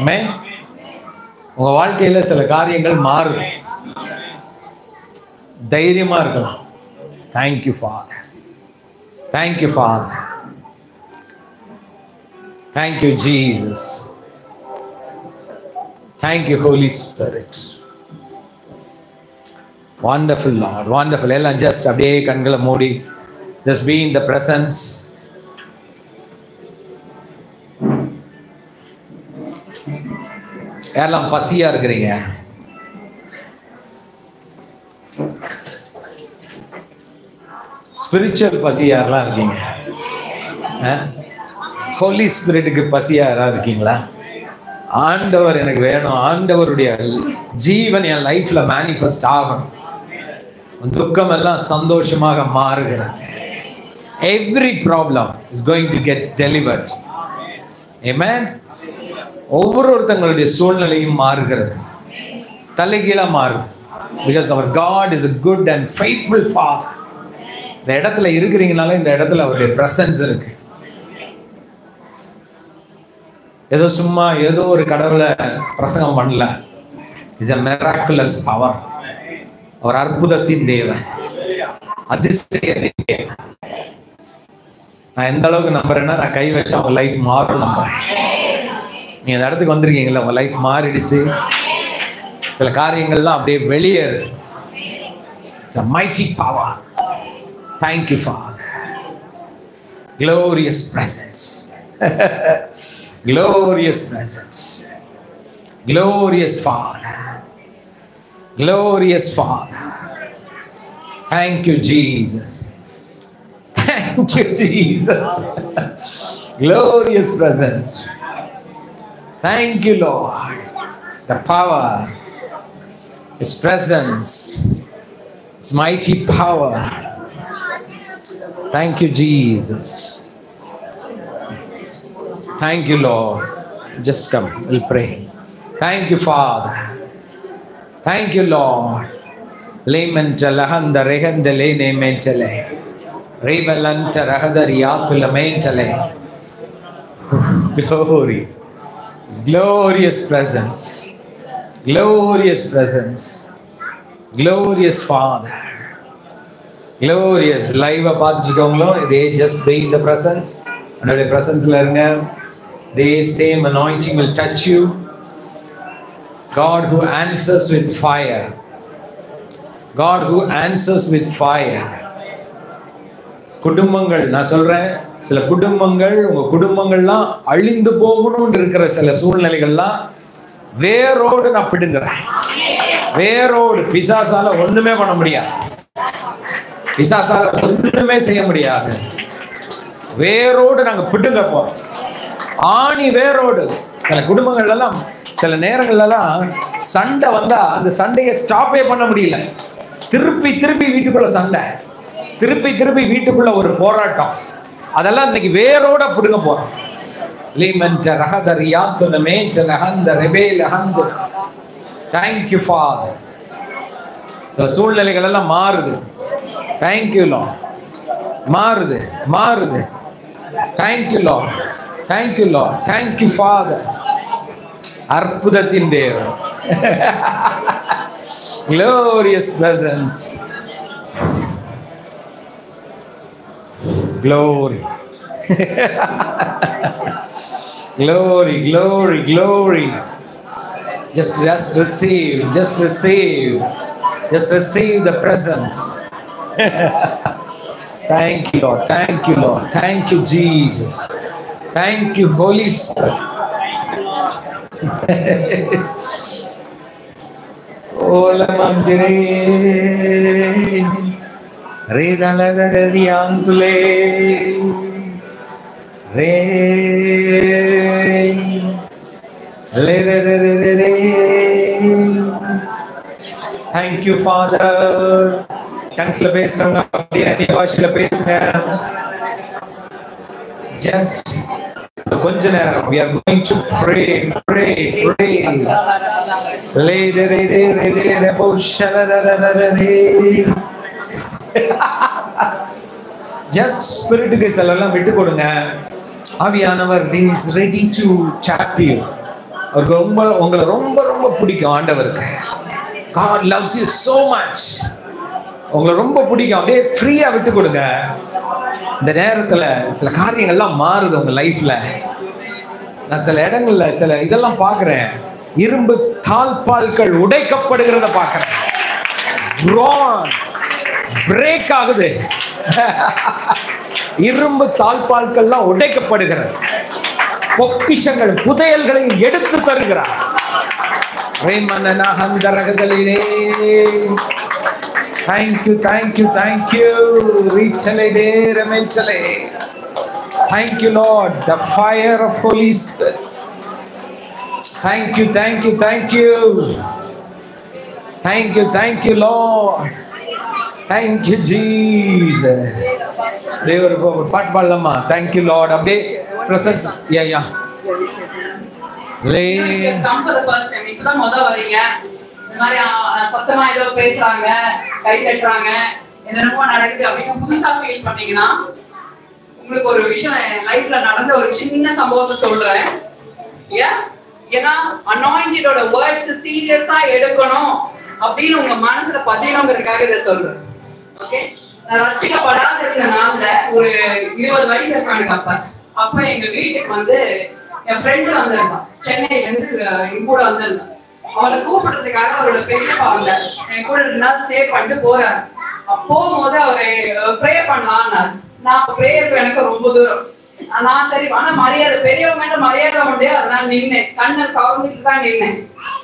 ஆமென். உங்க வாழ்க்கையில சில காரியங்கள் மாறுது. தைரியமா இருக்கலாம். Thank you Father. Thank you Father. Thank you Jesus. Thank you Holy Spirit. Wonderful Lord, wonderful. எல்லாம் just அப்படியே கண்களை மூடி just be in the presence. யாரெல்லாம் பசியா இருக்கிறீங்க? ஸ்பிரிச்சுவல் பசி யாரெல்லாம் இருக்கீங்க? ஹோலி ஸ்பிரிட்டுக்கு பசி யாராவது இருக்கீங்களா? ஆண்டவர் எனக்கு வேணும், ஆண்டவருடைய ஜீவன் என் லைஃப்ல மேனிஃபெஸ்ட் ஆகணும், துக்கம் எல்லாம் சந்தோஷமாக மாறுகிறது. Every problem is going to get delivered. Amen. ஒவ்வொருத்தங்களுடைய சூழ்நிலையும் மாறுகிறது, தலைகீழா மாறுது. Because our God is a good and faithful Father. இந்த இடத்துல இருக்கிறீங்கனால இந்த இடத்துல அவருடைய பிரசன்ஸ் இருக்கு. ஏதோ சும்மா ஏதோ ஒரு கடவுளை பிரசங்கம் பண்ணல. Is a miraculous power. அவர் அற்புதத்தின் தேவன், அதிசயத்தின் தேவன். நான் எந்த அளவுக்கு நம்புறேன்னா, நான் கை வச்சா உங்க லைஃப் மாறும் நம்புறேன். நீங்க இந்த இடத்துக்கு வந்திருக்கீங்களா, உங்க லைஃப் மாறிடுச்சு. சில காரியங்கள்லாம் அப்படியே வெளியேறுது. It's a mighty power. Thank you Father. Glorious presence. Glorious presence. Glorious Father. Glorious Father. Thank you Jesus. Thank you Jesus. Glorious presence. Thank you Lord. The power, His presence, His mighty power. Thank you Jesus. Thank you Lord. Just come, we'll pray. Thank you Father. Thank you Lord. Lementa lahanda rehanda lene mentale. Revelanta rahadariatula mentale. Glory. His glorious presence. Glorious presence. Glorious Father. Glorious. Live பார்த்துட்டோங்களோ, they just be in the presence. அவருடைய பிரசன்ஸ்ல இருங்க. The same anointing will touch you. God who answers with fire. God who answers with fire. குடும்பங்கள், நான் சொல்றேன், சில குடும்பங்கள், உங்க குடும்பங்கள்லாம் அழிந்து போகணும்னு இருக்கிற சில சூழ்நிலைகள்லாம் வேரோடு நான் பிடுங்குறேன். வேரோடு. பிசாசால ஒண்ணுமே பண்ண முடியாது, பிசாசால ஒண்ணுமே செய்ய முடியாது. வேரோடு நாங்க பிடுங்க போறோம். ஆணி வேரோடு. சில குடும்பங்கள் எல்லாம் சில நேரங்கள்ல எல்லாம் சண்டை வந்தா அந்த சண்டையை ஸ்டாப்பே பண்ண முடியல. திருப்பி திருப்பி வீட்டுக்குள்ள சண்டை, திருப்பி திருப்பி வீட்டுக்குள்ள ஒரு போராட்டம். அதெல்லாம் இன்னைக்கு வேரோட பிடுங்க போறோம். Thank you Father. சூழ்நிலைகள் எல்லாம் மாறுது. Thank you Lord. மாறுது, மாறுது. Thank you Lord. Thank you Lord. Thank you Father. அற்புதத்தின் தேவன். Glorious presence. Glory. Glory, glory, glory. Just receive, just receive. Just receive the presence. Thank you Lord. Thank you Lord. Thank you Jesus. Thank you Holy Spirit. Ola mandire re daladariantule re le re re re re. Thank you Father. Tongues la pesanga, apdiye bhashila pesanga. Just கொஞ்ச நேரம் we are going to pray. Just ஸ்பிரிட்டுக்கு செல்லாம் விட்டு கொடுங்க. ஆவியானவர் is ready to chat to you. அவருக்கு உங்களை ரொம்ப ரொம்ப பிடிக்கும். ஆண்டவருக்கு God loves you so much. உங்களை ரொம்ப பிடிக்கும். அப்படியே ஃப்ரீயா விட்டு கொடுங்க. இந்த நேரத்துல சில காரியங்கள்லாம் மாறுது உங்க லைஃப்ல. நான் சில இடங்கள்ல சில இதெல்லாம் பாக்குறேன். இரும்பு தாழ்பால்கள் உடைக்கப்படுகிறத பாக்குறேன். பிரேக் ஆகுது. இரும்பு தாழ்பால்கள்லாம் உடைக்கப்படுகிறது. பொக்கிஷங்கள் புதையல்களை எடுத்து தருகிறார். Thank you, thank you, thank you. Thank you, Lord, the fire of Holy Spirit. Thank you, thank you, thank you. Thank you, thank you, Lord. Thank you, Jesus. தேவரே பாட்டு பாடலாமா? Thank you, Lord. அப்படியே presence. Yeah. Come for the first time. இப்பதான் முத வரீங்க. இந்த மாதிரி சத்தமா ஏதோ பேசுறாங்க, கை தட்டுறாங்க, என்னென்னமோ நடக்குது அப்படின்னு புதுசா ஃபீல் பண்ணீங்கன்னா, உங்களுக்கு ஒரு விஷயம் லைஃப்ல நடந்த ஒரு சின்ன சம்பவத்தை சொல்றேன். ஏன்னா அனாயிண்டடோட வேர்ட்ஸ் சீரியஸா எடுக்கணும் அப்படின்னு உங்க மனசுல பதியணுங்கிறதுக்காக இதை சொல்றேன். ஓகே, நான் ரட்சிக்கப்படாத இருந்த நாள்ல ஒரு 20 வயசு இருக்கானுங்க. அப்ப எங்க வீட்டுக்கு வந்து என் ஃப்ரெண்டு வந்திருந்தான். சென்னையில இருந்து என் கூட வந்திருந்தான். அவளை கூப்பிடுறதுக்காக அவரோட பெரியப்பா வந்தார். என் கூட 2 நாள் ஸ்டே பண்ணிட்டு போறாரு. போகும்போது அவரை ப்ரே பண்ணலான்னாரு. நான் ப்ரேயருக்கு எனக்கு ரொம்ப தூரம். நான் சரி ஆனா மரியாதை பெரியவங்க மரியாதை உண்டு, அதனால நின்னேன். கண்ணை கவர்ந்துட்டு தான் நின்னேன்.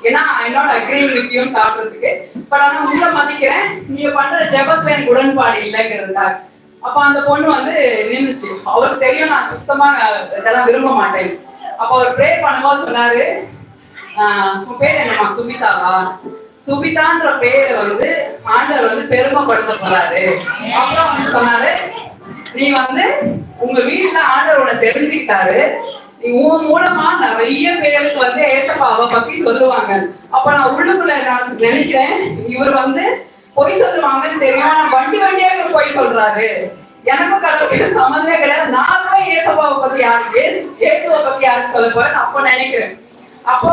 ஏன்னா என்னோட அக்ரிங் வித்தியும் காட்டுறதுக்கு. பட் ஆனா உங்களை மதிக்கிறேன், நீங்க பண்ற ஜெபத்துல எனக்கு உடன்பாடு இல்லைங்கிறதுக்காக. அப்ப அந்த பொண்ணு வந்து நின்றுச்சு. அவருக்கு தெரியும் நான் சுத்தமா இதெல்லாம் விரும்ப மாட்டேன். அப்ப அவர் ப்ரே பண்ணும்போது சொன்னாரு, உன் பேர் என்னம்மா? சுபிதாவா? சுபிதான்ற பேரை வந்து ஆண்டவர் வந்து பெருமைப்படுத்த போறாரு. அப்புறம் வந்து சொன்னாரு, நீ வந்து உங்க வீட்டுல ஆண்டவரோட தெரிஞ்சுக்கிட்டாரு, நீ உன் மூலமா நிறைய பேருக்கு வந்து ஏசப்பாவை பத்தி சொல்லுவாங்க. அப்ப நான் உள்ளுக்குள்ள நான் நினைக்கிறேன், இவர் வந்து பொய் சொல்லுவாங்கன்னு தெரியும், ஆனா வண்டி வண்டியா இவர் பொய் சொல்றாரு. எனக்கும் கடவுளுக்கு சம்மந்தமே கிடையாது. நான் போய் ஏசப்பாவை பத்தி யாருக்கு ஏசுவை பத்தி யாருக்கு சொல்ல போறேன்னு அப்போ நினைக்கிறேன். அப்போ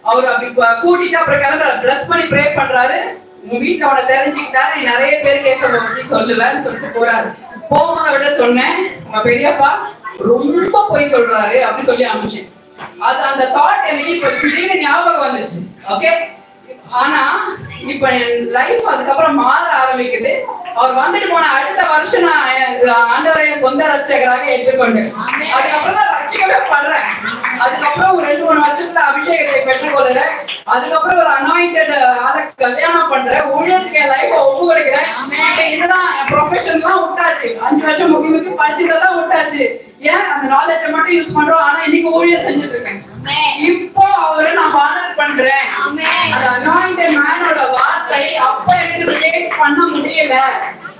அவரு அப்படி கூட்டிட்டு அப்புறம் கிளம்புற பிளஸ் பண்ணி ப்ரே பண்றாரு. உங்க வீட்டுல அவனை தெரிஞ்சுக்கிட்டாரு, நீ நிறைய பேருக்கு ஏசப்பாவை பத்தி சொல்லுவேன்னு சொல்லிட்டு போறாரு. போகும்போது விட சொன்னேன், உங்க பெரியப்பா ரொம்ப பொய் சொல்றாரு அப்படி சொல்லி அனுப்பிச்சு. அது அந்த தாட் எனக்கு இப்ப திடீர்னு ஞாபகம் வந்துச்சு. ஓகே, ஆனா இப்ப என் லைஃப் அதுக்கப்புறம் மாற ஆரம்பிக்குது. அவர் வந்துட்டு போன அடுத்த வருஷம் நான் ஆண்டவரை சொந்த ரட்சகராக ஏற்றுக்கொண்டேன். அதுக்கப்புறம் தான் ரட்சிக்கவே பண்றேன். அதுக்கப்புறம் ஒரு 2-3 வருஷத்துல அபிஷேகத்தை பெற்றுக்கொள்ளுறேன். அதுக்கப்புறம் ஒரு அனாயிண்டட் அதை கல்யாணம் பண்றேன். ஊழியத்துக்கு என் லைஃபை ஒப்பு கொடுக்கிறேன். இதுதான் என் ப்ரொஃபஷன்லாம் விட்டாச்சு. 5 வருஷம் முக்கிய படிச்சதெல்லாம் விட்டாச்சு. ஏன் அந்த நாலேஜை மட்டும் யூஸ் பண்றோம். ஆனா இன்னைக்கு ஊழியம் செஞ்சுட்டு இருக்கேன். இப்போ அவரை நான் ஹானர் பண்றேன். அந்த அனாயிண்டட் மேனோட வார்த்தை அப்ப எனக்கு ரிலேட் பண்ண முடியல.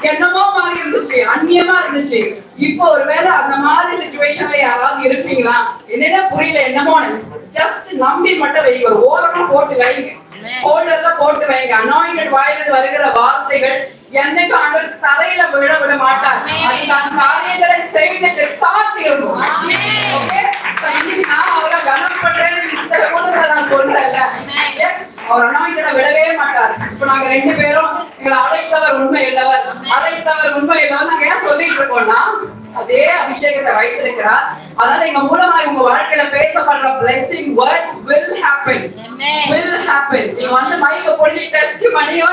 என்னமோ மாதிரி இருந்துச்சு, அந்நியமா இருந்துச்சு. இப்போ ஒருவேளை அந்த மாதிரி சிச்சுவேஷன்ல யாராவது இருப்பீங்களா? என்னென்ன புரியல, என்னமோ ஜஸ்ட் நம்பி மட்டும் வைங்க. ஒரு ஓரமா போட்டு வைங்க, ஹோல்டர்ல போட்டு வைங்க. அனாயிண்டட் வாயிலிருந்து வருகிற வார்த்தைகள் என்னைக்கும் ஆண்டவர் தலையில விட மாட்டார். அதுக்கான காரியங்களை செய்துட்டு காத்து இருக்கும். ஓகே, நான் அவரை கனம் பண்றேன்னு இந்த கூட நான் சொல்றேன்ல, அவர் அனாயிண்டட விடவே மாட்டார். இப்ப நாங்க 2 பேரும் எங்களை அழைத்தவர் உண்மை இல்லவர் நாங்க ஏன் சொல்லிட்டு இருக்கோம்னா, அதே அபிஷேகத்தை வைத்திருக்கிறார். அதனால எங்க மூலமா உங்க வாழ்க்கையில பேசப்படுற blessing words will happen. நீங்க வந்து மைக்க போட்டு டெஸ்டிமனியா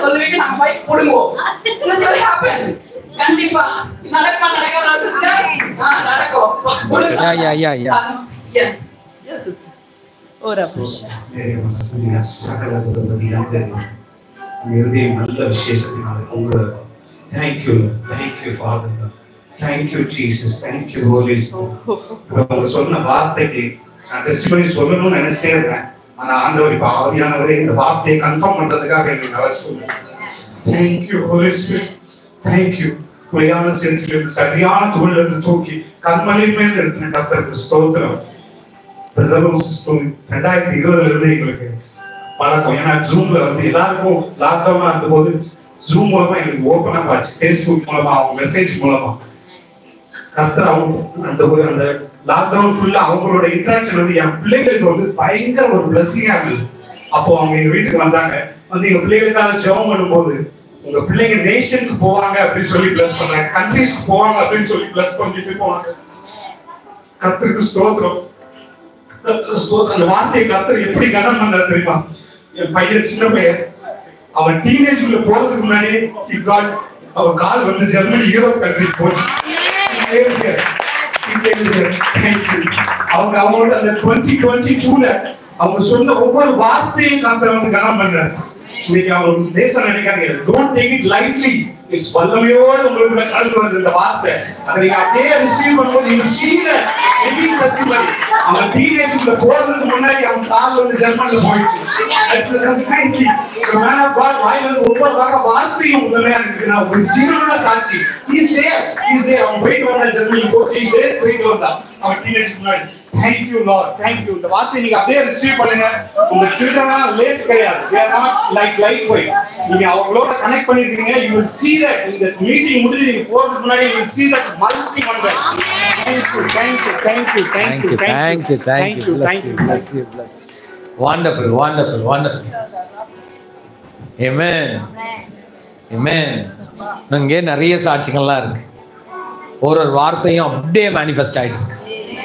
சொல்லுவீங்க, நாங்க மைக் போடுவோம். This will happen. கண்டிப்பா நடக்காதா சிஸ்டர்? நடக்கும். ஒரு நல்ல விசேஷத்தினால Thank you, Father. Thank you, Jesus. Thank you, Holy Spirit. அவங்க சொன்ன வார்த்தைக்கு நான் டெஸ்டிமனி சொல்லணும்னு நினைச்சிட்டே இருக்கேன். ஆனா ஆண்டவர் இப்ப ஆவியானவரே இந்த வார்த்தையை கன்ஃபார்ம் பண்றதுக்காக எனக்கு அவர் சொல்லுங்க. Thank you, Holy Spirit. Thank you. குறையான செஞ்சிலிருந்து சரியான தூள்ல இருந்து தூக்கி கண்மலையின் மேல் எடுத்துன கர்த்தருக்கு ஸ்தோத்திரம். பிரதமர் சிஸ்டம் 2020 இருந்து எங்களுக்கு பழக்கம். ஏன்னா ஜூம்ல வந்து எல்லாருக்கும் லாக்டவுனா இருந்த போது ஜூம் மூலமா எங்களுக்கு ஓப்பன் அப் ஆச்சு. ஃபேஸ்புக் மூலமா, அவங்க மெசேஜ் மூலமா கர்த்தர் அவங்க அந்த லாக்டவுன் ஃபுல்லா அவங்களோட இன்ட்ராக்ஷன் வந்து என் பிள்ளைங்களுக்கு வந்து பயங்கர ஒரு பிளஸிங்கா இருந்தது. அப்போ அவங்க எங்க வீட்டுக்கு வந்தாங்க, வந்து எங்க பிள்ளைகளுக்காக ஜெபம் பண்ணும்போது, உங்க பிள்ளைங்க நேஷனுக்கு போவாங்க அப்படின்னு சொல்லி பிளஸ் பண்ணாங்க, கண்ட்ரிஸ்க்கு போவாங்க அப்படின்னு சொல்லி பிளஸ் பண்ணிட்டு போவாங்க. கர்த்தருக்கு ஸ்தோத்திரம், கர்த்தருக்கு ஸ்தோத்திரம். அந்த வார்த்தையை கர்த்தர் எப்படி கனம் பண்ணாரு தெரியுமா? என் பையன் சின்ன பையன், அவன் டீனேஜ்ல போறதுக்கு முன்னாடி அவன் கால் வந்து ஜெர்மனி யூரோப் கண்ட்ரி போச்சு. அவங்க அவங்களோட அந்த 2022ல அவங்க சொன்ன ஒவ்வொரு வார்த்தையும் கர்த்தர் வந்து கனம் பண்ணாரு. இன்னைக்கு அவங்க பேச நினைக்காதீங்க, don't take it lightly. It's வல்லமையோடு உங்களுக்குள்ள கலந்து வருது இந்த வார்த்தை. அதை நீங்க அப்படியே ரிசீவ் பண்ணும்போது you will see the living testimony. அவன் டீனேஜ்ல போறதுக்கு முன்னாடி அவன் கால் வந்து ஜெர்மனில போயிடுச்சு. That's great. The man of God வாயில ஒவ்வொரு வார்த்தையும் உண்மையா இருக்குன்னா ஒரு ஜீவனுள்ள சாட்சி. He's there. அவன் போயிட்டு வந்தா ஜெர்மனி 14 days போயிட்டு வந்தான் அவன் டீனேஜ் முன்னாடி. Thank you Lord, thank you. இந்த வார்த்தையை நீங்க அப்படியே ரிசீவ் பண்ணுங்க. உங்க children லேஸ் கிடையாது. They are not like lightweight. நீங்க அவங்களோட கனெக்ட் பண்ணிருக்கீங்க. You will see that இந்த மீட்டிங் முடிஞ்சு நீங்க போறதுக்கு முன்னாடி you will see that multi wonder. Thank you. Bless you. Wonderful. Amen. இங்கே நிறைய சாட்சிகள்லாம் இருக்கு. ஒரு வார்த்தையும் அப்படியே மேனிஃபெஸ்ட் ஆயிட்டு.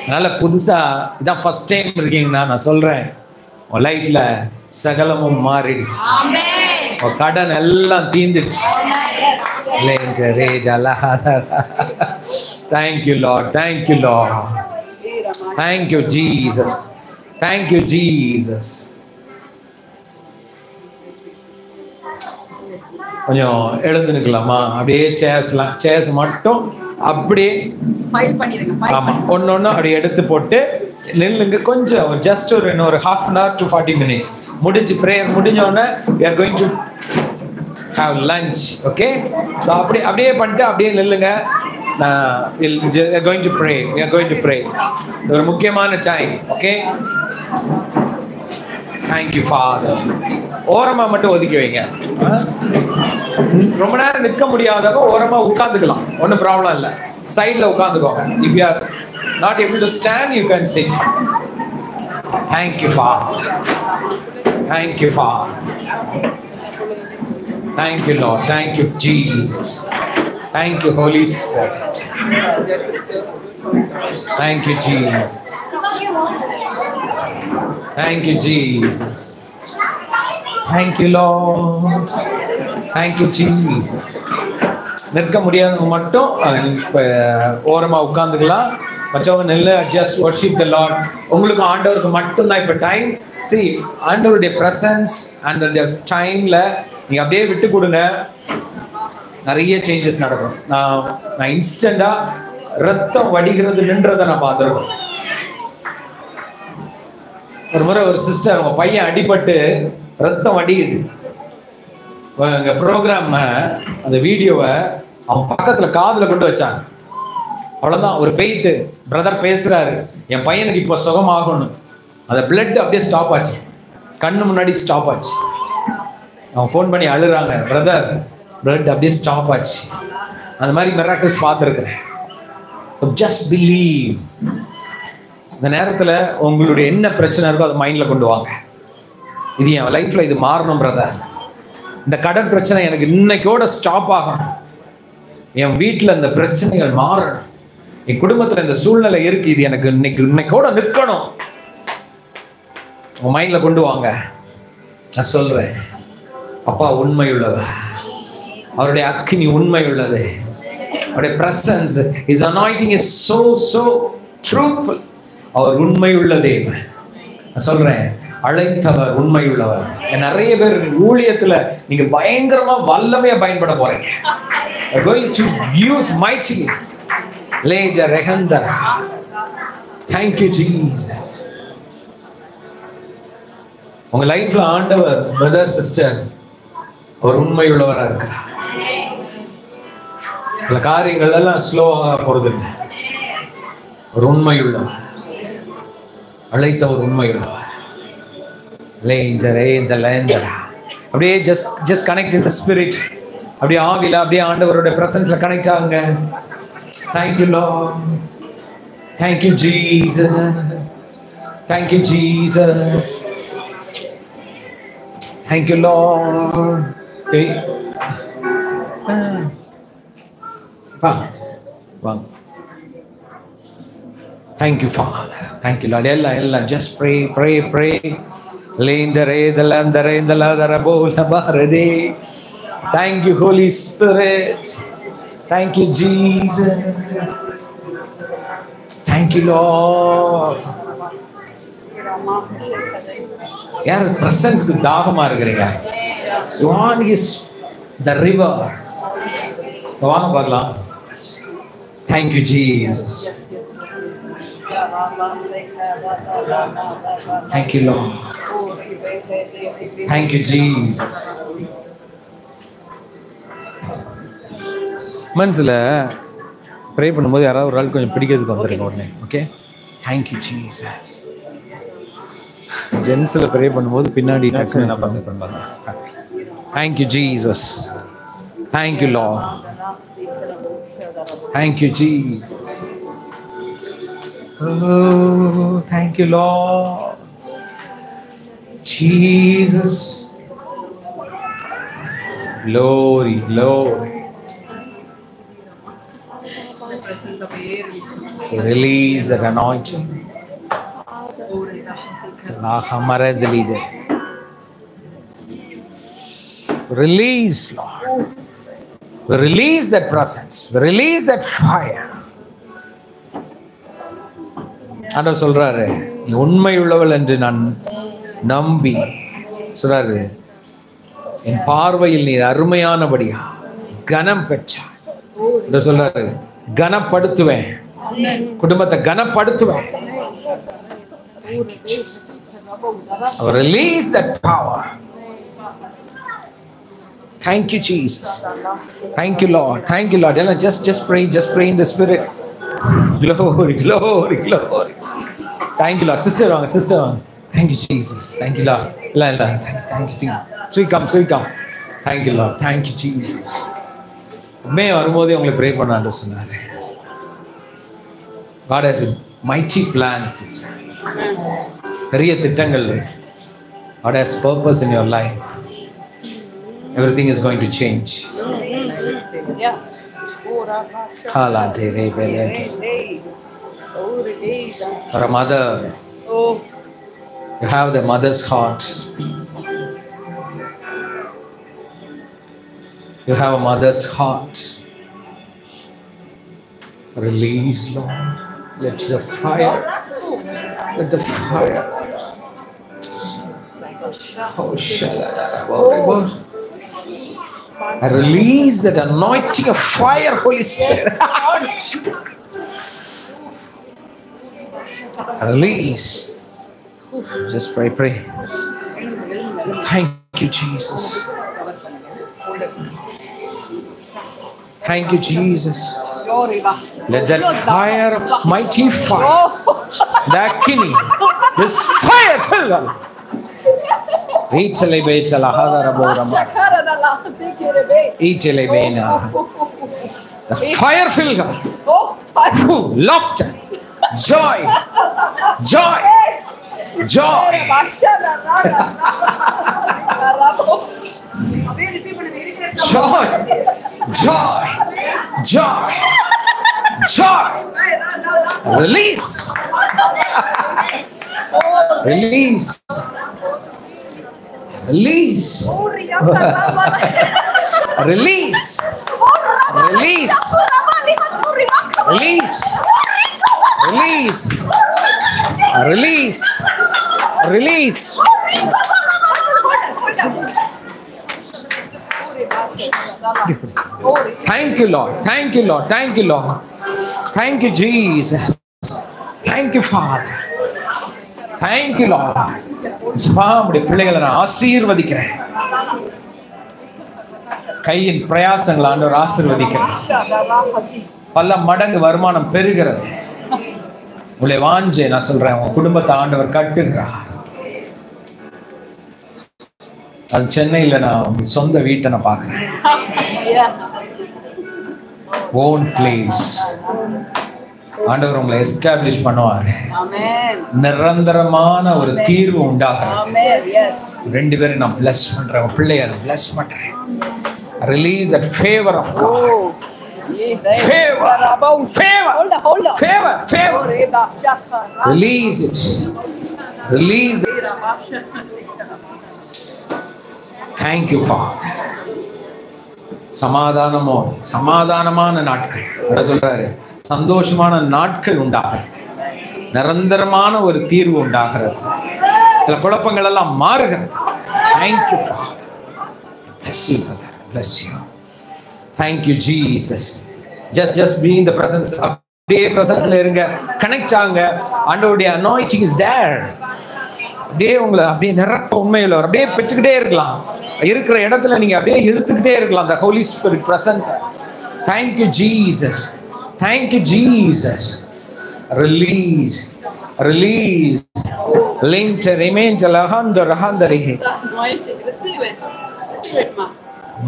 அதனால புதுசா இதான் ஃபர்ஸ்ட் டைம் இருக்கீங்கன்னா நான் சொல்றேன், உன் லைஃப்ல சகலமும் மாறிடுச்சு. உன் கடன் எல்லாம் தீந்துடுச்சு. Thank you Lord. Thank you Jesus. கொஞ்சம் எழுந்து நிற்கலாமா? அப்படியே சேர்ஸ் மட்டும் அப்படியே ஃபைல் பண்ணிருங்க. ஆமா, ஒன்னொன்னு அப்படியே எடுத்து போட்டு நில்லுங்க. கொஞ்சம் ஜஸ்ட் ஒரு 1/2 to 40 minutes முடிஞ்சு பிரேயர் முடிஞ்ச உடனே we are going to have lunch. Okay, so அப்படியே பண்ணிட்டு அப்படியே நில்லுங்க. we are going to pray. ஒரு முக்கியமான time. Okay, thank you Father. ஓரமா மட்டும் ஒதுக்கி வைங்க. ரொம்ப நேரம் நிற்க முடியாதவங்க ஓரமா உட்கார்ந்துக்கலாம், ஒன்றும் ப்ராப்ளம் இல்லை. சைட்ல உட்கார்ந்துக்கோங்க. if you are not able to stand, you can sit. Thank you Father. Thank you Lord. Thank you Jesus. Thank you Holy Spirit. Thank you Jesus. Thank you Lord. Thank you Jesus. நிற்க முடியாதவங்க மட்டும் ஓரமா உட்கார்ந்துக்கலாம். மற்றவங்க நெல்ல just worship the Lord. உங்களுக்கு ஆண்டவருக்கு மட்டும்தான் இப்ப டைம். see, ஆண்டவருடைய பிரசன்ஸ் அந்த டைம்ல நீங்க அப்படியே விட்டு கொடுங்க. நிறைய சேஞ்சஸ் நடக்கும். நான் இன்ஸ்டண்டா ரத்தம் வடிகிறது நின்றதை நான் பார்த்துருக்கேன். ஒரு முறை ஒரு சிஸ்டர், அவங்க பையன் அடிபட்டு ரத்தம் வடியுது. எங்க ப்ரோக்ராம் அந்த வீடியோவை அவன் பக்கத்துல காதுல கொண்டு வச்சாங்க. அவ்வளவுதான், ஒரு ஃபெய்த் பிரதர் பேசுறாரு, என் பையனுக்கு இப்போ சுகமாகணும். அந்த பிளட் அப்படியே ஸ்டாப் ஆச்சு, கண்ணு முன்னாடி ஸ்டாப் ஆச்சு. அவன் ஃபோன் பண்ணி அழுறாங்க, பிரதர் பிளட் அப்படியே ஸ்டாப் ஆச்சு. அந்த மாதிரி மிராக்கிள்ஸ் பார்த்துருக்கிறேன். Just believe. இந்த நேரத்தில் உங்களுடைய என்ன பிரச்சனை இருக்கோ அதை மைண்டில் கொண்டு வாங்க. இது என் லைஃப்பில் இது மாறணும் பிரதர். இந்த கடன் பிரச்சனை எனக்கு இன்னைக்கோட ஸ்டாப் ஆகணும். என் வீட்டில் இந்த பிரச்சனைகள் மாறணும். என் குடும்பத்தில் இந்த சூழ்நிலை இருக்கு, இது எனக்கு இன்னைக்கோட நிற்கணும். உங்கள் மைண்டில் கொண்டு வாங்க. நான் சொல்கிறேன், அப்பா உண்மை உள்ளவர், அவருடைய அக்கினி உண்மை உள்ளது. அவருடைய presence, his anointing is so truthful. அவர் உண்மை உள்ளதே. நான் சொல்றேன், அழைத்தவர் உண்மை உள்ளவர். நிறைய பேர் ஊழியத்துல நீங்க பயங்கரமா வல்லமையா பயன்பட போறீங்க. going to use mightily. Leja rehandara. Thank you Jesus. உங்க லைஃப்ல ஆண்டவர் பிரதர் சிஸ்டர் ஒரு உண்மை உள்ளவரா இருக்கிறார். சில காரியங்கள் எல்லாம் ஸ்லோவாக போறது இல்லை. ஒரு உண்மை உள்ளவர், அழைத்த ஒரு உண்மை உள்ளவர். அப்படியே just connect in the spirit. அப்படியே ஆவில அப்படியே ஆண்டவருடைய பிரசன்ஸ்ல கனெக்ட் ஆகுங்க. Thank you Lord. Thank you, Jesus. Thank you, Jesus. Thank you, Lord. Hey. Wow. Thank you, Father. Thank you, Lord. Ella, just pray. Thank you, Holy Spirit. Thank you, Jesus. Thank you, Lord. யார் பிரசன்ஸ்க்கு தாகமா இருக்கிறீங்க? One is the river. வாங்க பார்க்கலாம். Thank you, Jesus. Thank you, Lord. Thank you, Jesus. மனசுல pray பண்ணும்போது யாராவது ஒரு ஆள் கொஞ்சம் பிடிக்கிறதுக்கு வந்துருங்க உடனே. Okay, thank you Jesus. ஜென்ஸில் ப்ரே பண்ணும்போது பின்னாடி என்ன பண்ணுங்க. Thank you Jesus. Thank you Lord. Thank you Jesus. Oh, thank you, Lord. Jesus. Glory, glory. Release that anointing. Release, Lord. Release that presence. Release that fire. ஆண்டவர் சொல்றாரு, நீ உண்மை உள்ளவள் என்று நான் நம்பி சொல்றாரு, என் பார்வையில் நீ அருமையானபடியா கனம் பெற்றாய் சொல்றாரு. கனப்படுத்துவேன், குடும்பத்தை கனப்படுத்துவேன். Release that power. Thank you, Jesus. Thank you, Lord. Thank you, Lord. Just pray in the Spirit. Glory, glory, glory. Thank you, Lord. Sister வாங்க. Thank you, Jesus. Thank you, Lord. Thank you. Sweet come. Thank you, Lord. Thank you, Jesus. மே வரும்போதே உங்களை pray பண்ணான்னு சொன்னாரு. God has a mighty plan, sister. பெரிய திட்டங்கள். God has purpose in your life. Everything is going to change. Yeah. For a mother, you have the mother's heart. You have a mother's heart. Release, Lord. Let the fire. Oh, shalala. I release that anointing of fire, Holy Spirit. Release. Just pray. Thank you, Jesus. Thank you, Jesus. Let that fire, mighty fire, that killing, this fire fill us. The fire fill her. Laughter, joy. Joy. Release. Release. Release. Release. Release. Release. Release. Release. Release. Thank you, Lord. Thank you, Lord. Thank you, Lord. Thank you, Jesus. Thank you, Father. Thank you, Lord. நம்முடைய பிள்ளைகளை நான் ஆசீர்வதிக்கிறேன். கையின் பிரயாசங்களை ஆண்டவர் ஆசீர்வதிக்கிறேன். பல மடங்கு வருமானம் பெறுகிறது. உங்களை வாஞ்சே நான் சொல்றேன், உங்க குடும்பத்தை ஆண்டவர் கட்டுகிறார். அது சென்னையில நான் சொந்த வீட்டை நான் பார்க்கிறேன். Own place. ஆண்டவர் உங்களை எஸ்டாப்ளிஷ் பண்ணுவாரு. ஆமென். நிரந்தரமான ஒரு தீர்வு உண்டாகும். ஆமென். எஸ். ரெண்டு பேரும் நான் bless பண்றேன், பிள்ளைகளை bless பண்றேன். Release that favor of God. Favor. Favor. Hold on. Favor. Favor. Release it. Release it. Thank you, Father. சமாதானமான நாட்கள் என்ன சொல்றாரு? சந்தோஷமான நாட்கள் உண்டாகிறது. நிரந்தரமான ஒரு தீர்வு உண்டாகிறது. சில குழப்பங்கள் எல்லாம் மாறுகிறது. Thank you, Father. Bless you, brother. Bless you. Thank you, Jesus. Just be in the presence. அப்படியே பிரசன்ஸ்ல இருங்க, கனெக்ட் ஆகுங்க. ஆண்டவருடைய anointing is there. அப்படியே உங்களை அப்படியே நிரப்ப உண்மையில அப்படியே பெற்றுக்கிட்டே இருக்கலாம். இருக்கிற இடத்துல நீங்க அப்படியே இழுத்துக்கிட்டே இருக்கலாம் the Holy Spirit presence. Thank you, Jesus. Thank you, Jesus. Release. Link remain lahanda rahandarihe.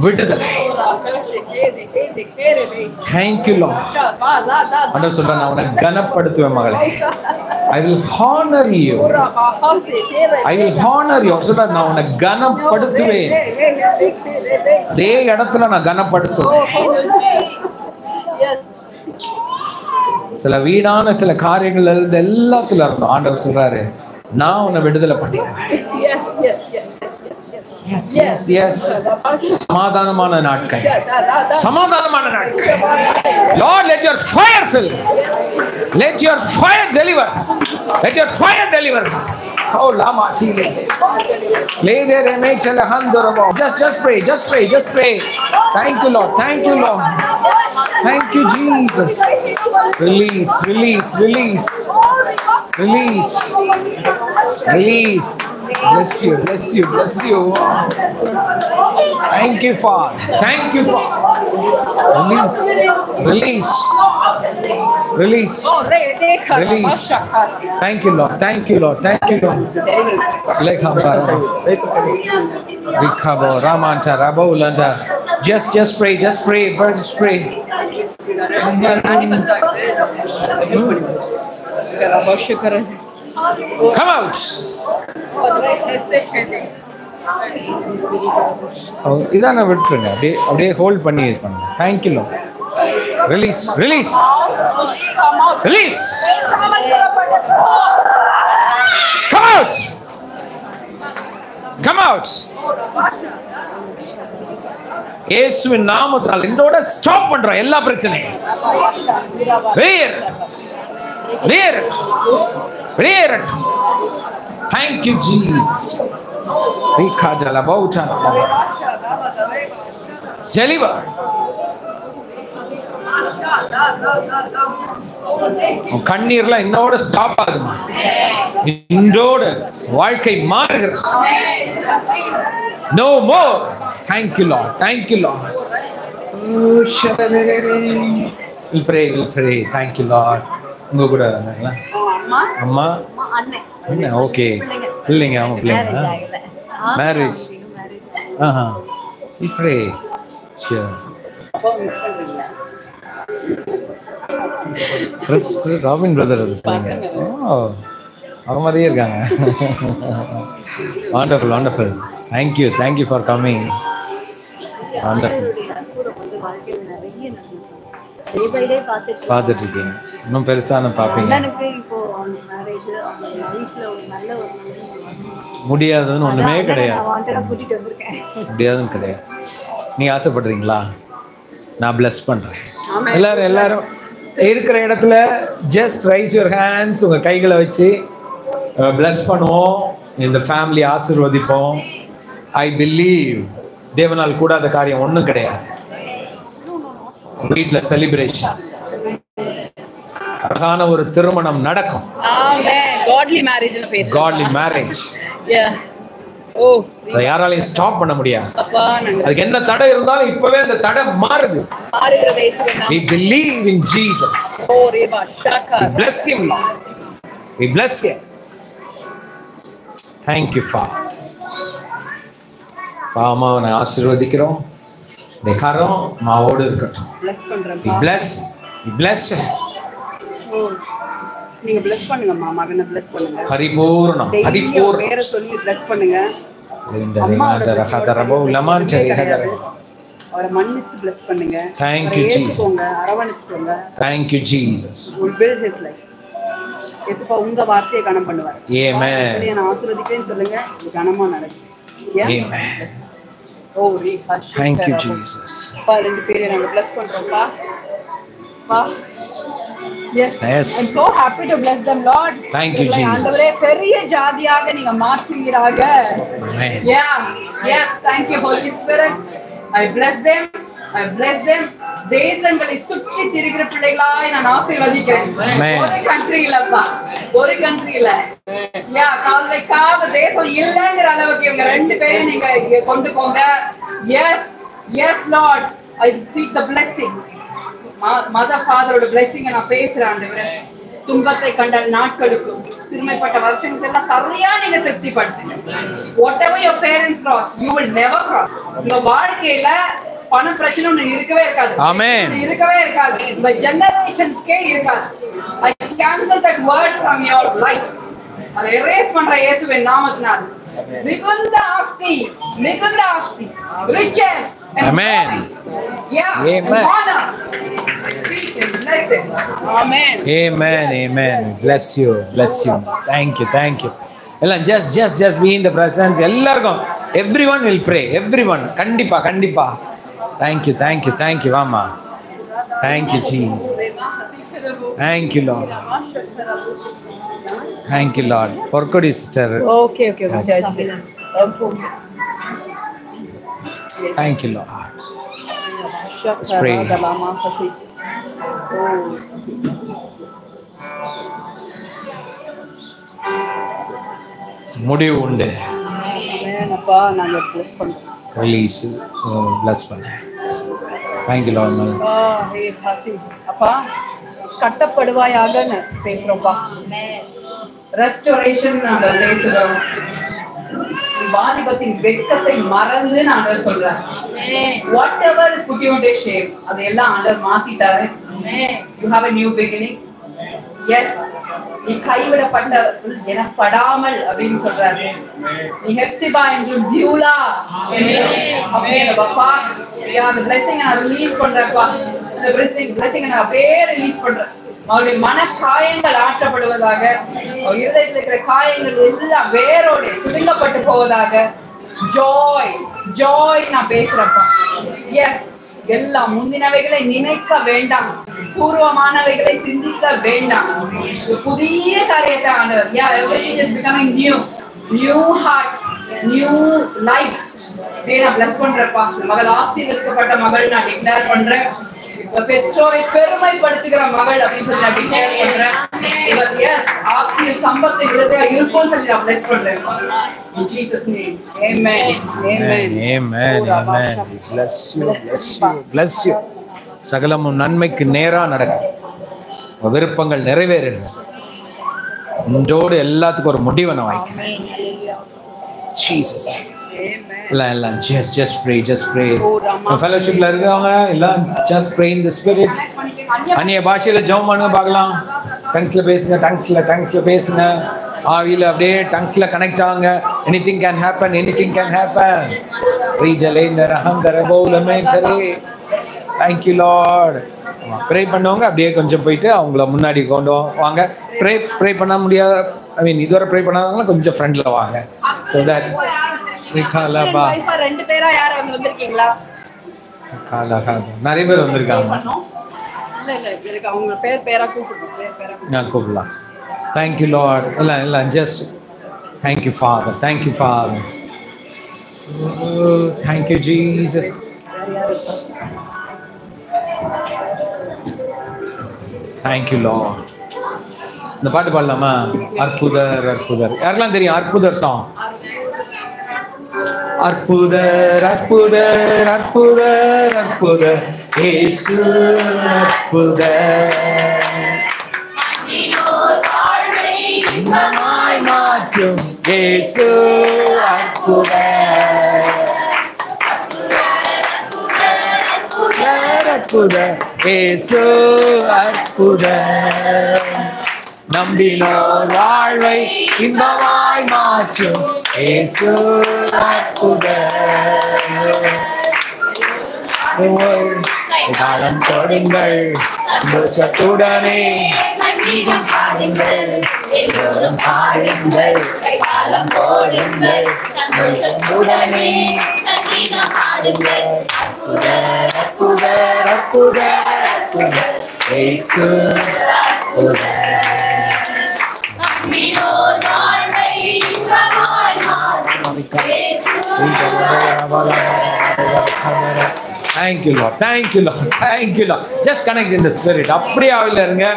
விடுதலை. Thank you, Lord. ஆண்டவர் சொல்றார், நான் உன்னை கனப்படுத்துவேன் மகளே. I will honor you. I will honor you. சொல்றார், நான் உன்னை கனப்படுத்துவேன். அதே இடத்துல நான் கனப்படுத்துவேன். சில வீணான சில காரியங்கள் எல்லாத்துல இருந்தோம். ஆண்டவர் சொல்றாரு, நான் உன்னை விடுதலை பண்ணிடுவேன். சமாதானமான நாட்கள். Lord, let your fire fill. Let your fire deliver. Let your fire deliver. Oh, lama chile. Lay there and make chala handorabo. Just pray. Thank you, Lord. Thank you, Jesus. Release. Bless you. Thank you, Father. Release. Thank you, Lord. Just pray. Come out. இதான் விட்டுருங்க, அப்படியே hold பண்ணி பண்ணுங்க. Thank you, Lord. Release. Come out. இயேசுவின் நாமத்தால் இதோட stop பண்றோம் எல்லா பிரச்சனையும். Clear it. Thank you, Jesus. Deliver. கண்ணீர்ல இன்னோட ஸ்டாப் ஆகுமா? இன்றோட வாழ்க்கை மாறுகிறது. No more. Thank you, Lord. We'll pray. Thank you, Lord. உங்க கூட வந்தாங்களா? அம்மா அண்ணன். ஓகே. பிள்ளைங்க அவங்க பிள்ளைங்க marriage. We pray. Sure. Robin brother இருக்காங்க. அவங்க மாதிரியே இருக்காங்க. Wonderful. Thank you for coming. Wonderful. பார்த்துட்டு இருக்கீங்க. இன்னும் பெருசான பார்ப்பீங்க. முடியாதுன்னு ஒண்ணுமே கிடையாது. நீங்க ஆசைப்படுறீங்களா? நான் bless பண்றேன். எல்லாரும் இருக்கிற இடத்துல just raise your hands. உங்க கைகளை வச்சு bless பண்ணுவோம். இந்த ஃபேமிலி ஆசீர்வதிப்போம். I believe தேவனால் கூடாத காரியம் ஒண்ணும் கிடையாது. வீட்ல செலிப்ரேஷன், அழகான ஒரு திருமணம் நடக்கும். ஆமென். godly marriage-ல பேசுறோம். godly marriage. யாராலையும் ஸ்டாப் பண்ண முடியாது. அதுக்கு என்ன தடை இருந்தாலும் இப்பவே அந்த தடை மாறுது. We believe in Jesus. We bless him, Lord. We bless him. Thank you, Father. பாமாவை ஆசீர்வதிக்கிறோம். கரம் மாவோடு இருக்கட்டும். We bless. நீங்க bless பண்ணுங்கம்மா, மகனை bless பண்ணுங்க. பரிபூர்ணம் Daily பரிபூர்ணம் பேரை சொல்லி bless பண்ணுங்க. இந்த ரகதரபோ லமான் சரிஹதர. அவரை மன்னிச்சு bless பண்ணுங்க. Thank you, Jesus. ஏத்துக்கோங்க, அரவணைச்சுக்கோங்க. Thank you, Jesus. will build his life. இயேசுப்பா உங்க வார்த்தையை கனம் பண்ணுவார். Amen. நான் ஆசீர்வதிக்கிறேன்னு சொல்லுங்க, இது கனமா நடக்கும். Amen. O ரீஹா. Thank you, Jesus. பா ரெண்டு பேரை நாங்க bless பண்றோம்ப்பா. பா. Yes. I'm so happy to bless them, Lord. Thank you, Jesus. ஆண்டவரே பெரிய ஜாதியாக நீங்க மாற்றுவீராக. Amen. Yeah. Yes, thank you Holy Spirit. I bless them. I bless them. தேசங்களை சுற்றி திரிகிற பிள்ளைகளாய் நான் ஆசீர்வதிக்கிறேன். ஒரு கண்ட்ரி இல்லப்பா, ஒரு கண்ட்ரி இல்ல. யா கால் வைக்காத தேசம் இல்லங்கிற அளவுக்கு இவங்க ரெண்டு பேரும் நீங்க கொண்டு போங்க. Yes, yes Lord. I speak the blessing. Mother ஃபாதரோட blessing நான் பேசுறேன் ஆண்டவரே. துன்பத்தை கண்ட நாட்களுக்கும் சிறுமைப்பட்ட வருஷங்களுக்கு எல்லாம் சரியா நீங்க திருப்திப்படுத்துங்க. Whatever your parents cross, you will never cross. உங்க வாழ்க்கையில பண பிரச்சனை ஒண்ணு இருக்கவே இருக்காது. Amen. இருக்கவே இருக்காது. இந்த ஜெனரேஷன்ஸ்க்கே இருக்காது. I cancel that word from your life. அதை erase பண்ற இயேசுவின் நாமத்தினால். மிகுந்த ஆஸ்தி, riches and Amen. Yeah. Amen. Honor. Amen. Amen. Amen. Bless you. Bless you. Thank you. Thank you. எல்லாம் just be in the presence. எல்லாருக்கும் everyone will pray. Everyone. கண்டிப்பா. Thank you. வாமா. Thank you, Jesus. Thank you, Lord. Thank you, Lord. Porkodi sister. Okay. Church. Thank you, Lord. Let's pray. முடிவு உண்டு. அப்பா நாங்க bless பண்றோம். Release. Bless பண்ணு. Thank you, Lord. அப்பா கட்டப்படுவாயாகன்னு பேசுறோம்ப்பா. ரெஸ்டோரேஷன் நாங்க பேசுறோம். வாலிபத்தின் வெட்கத்தை மறந்து நாங்க சொல்றேன். Whatever is put you into shame, அதெல்லாம் ஆண்டவர் மாத்திட்டாரு. You have a new beginning. Yes. நீ கைவிடப்பட்ட எனப்படாமல் அப்படின்னு சொல்றாரு. நீ ஹெப்சிபா என்றும் பியூலா அப்படின்னு பாப்பா. அந்த blessing நான் ரிலீஸ் பண்றேன்ப்பா. அந்த blessing நான் அப்படியே ரிலீஸ் பண்றேன். அவருடைய மன காயங்கள் ஆற்றப்படுவதாக, அவர் இருதயத்தில் இருக்கிற காயங்கள் எல்லாம் வேரோடு சுருங்கப்பட்டு போவதாக. ஜாய் நான் பேசுறப்பா. எஸ், எல்லாம் முந்தினவைகளை நினைக்க வேண்டாம், பூர்வமானவைகளை சிந்திக்க வேண்டாம். புதிய காரியத்தை ஆண்டவர். Everything is becoming new heart, new life. நான் bless பண்றேன்ப்பா. மகள் ஆசீர்வதிக்கப்பட்ட மகள் நான் டிக்ளேர் பண்றேன். பெற்றோரை பெருமைப்படுத்துகிற மகள் அப்படின்னு சொல்லி நான் டிக்ளேர் பண்றேன். எஸ், ஆஸ்தியில் சம்பத்தை விருதையா இருக்கும் சொல்லி நான் bless பண்றேன். In Jesus name. Amen. Bless you. சகலமும் நன்மைக்கு நேரா நடக்கும். விருப்பங்கள் நிறைவேறும். இன்றோடு எல்லாத்துக்கும் ஒரு முடிவை நான் வைக்கிறேன். Jesus. எல்லாம் just pray. ஃபெலோஷிப்ல இருக்கவங்க எல்லாம் just pray in the spirit. அந்நிய பாஷையில ஜெபம் பண்ணுங்க பார்க்கலாம். டங்ஸ்ல பேசுங்க. ஆவியில அப்படியே டங்ஸ்ல கனெக்ட் ஆகுங்க. anything can happen. Thank you, Lord. Pray பண்ணவங்க அப்படியே கொஞ்சம் போயிட்டு அவங்கள முன்னாடி கொண்டு வாங்க. ப்ரே பண்ண முடியாத, இதுவரை ப்ரே பண்ணாதவங்க கொஞ்சம் ஃப்ரண்ட்ல வாங்க. so that ரெண்டு பேரா யார் வந்திருக்கீங்களா? நிறைய பேர் வந்திருக்காங்க. இல்ல அவங்க பேரா கூப்பிடுறோம். நான் கூப்பிடலாம். Thank you, Lord. எல்லாம் just thank you, Father. Thank you, Jesus. Thank you, Lord. இந்த பாட்டு பாடலாமா? அற்புதர். யாருக்கெல்லாம் தெரியும் அற்புதர் சாங்? அற்புதர் இயேசு அற்புதர், இன்பமாய் மாற்றும் இயேசு அற்புதர், இயேசு அற்புதர். நம்பினோர் வாழ்வை இன்பமாய் மாற்றும் இயேசு காலம் கொடுங்கள் சந்தோஷத்துடனே சங்கீதம் பாடுங்கள், எல்லோரும் பாடுங்கள், காலம் போடுங்கள், சந்தோஷத்துடனே சங்கீதம் பாடுங்கள். அற்புதர் அற்புதர் அற்புதர் அற்புதர் இயேசு நம்பினோர் வாழ்வை இன்பமாய் மாற்றும் இயேசு. Thank you Lord, thank you Lord, thank you Lord. Just connect in the spirit. அப்படியே ஆவில இருங்க.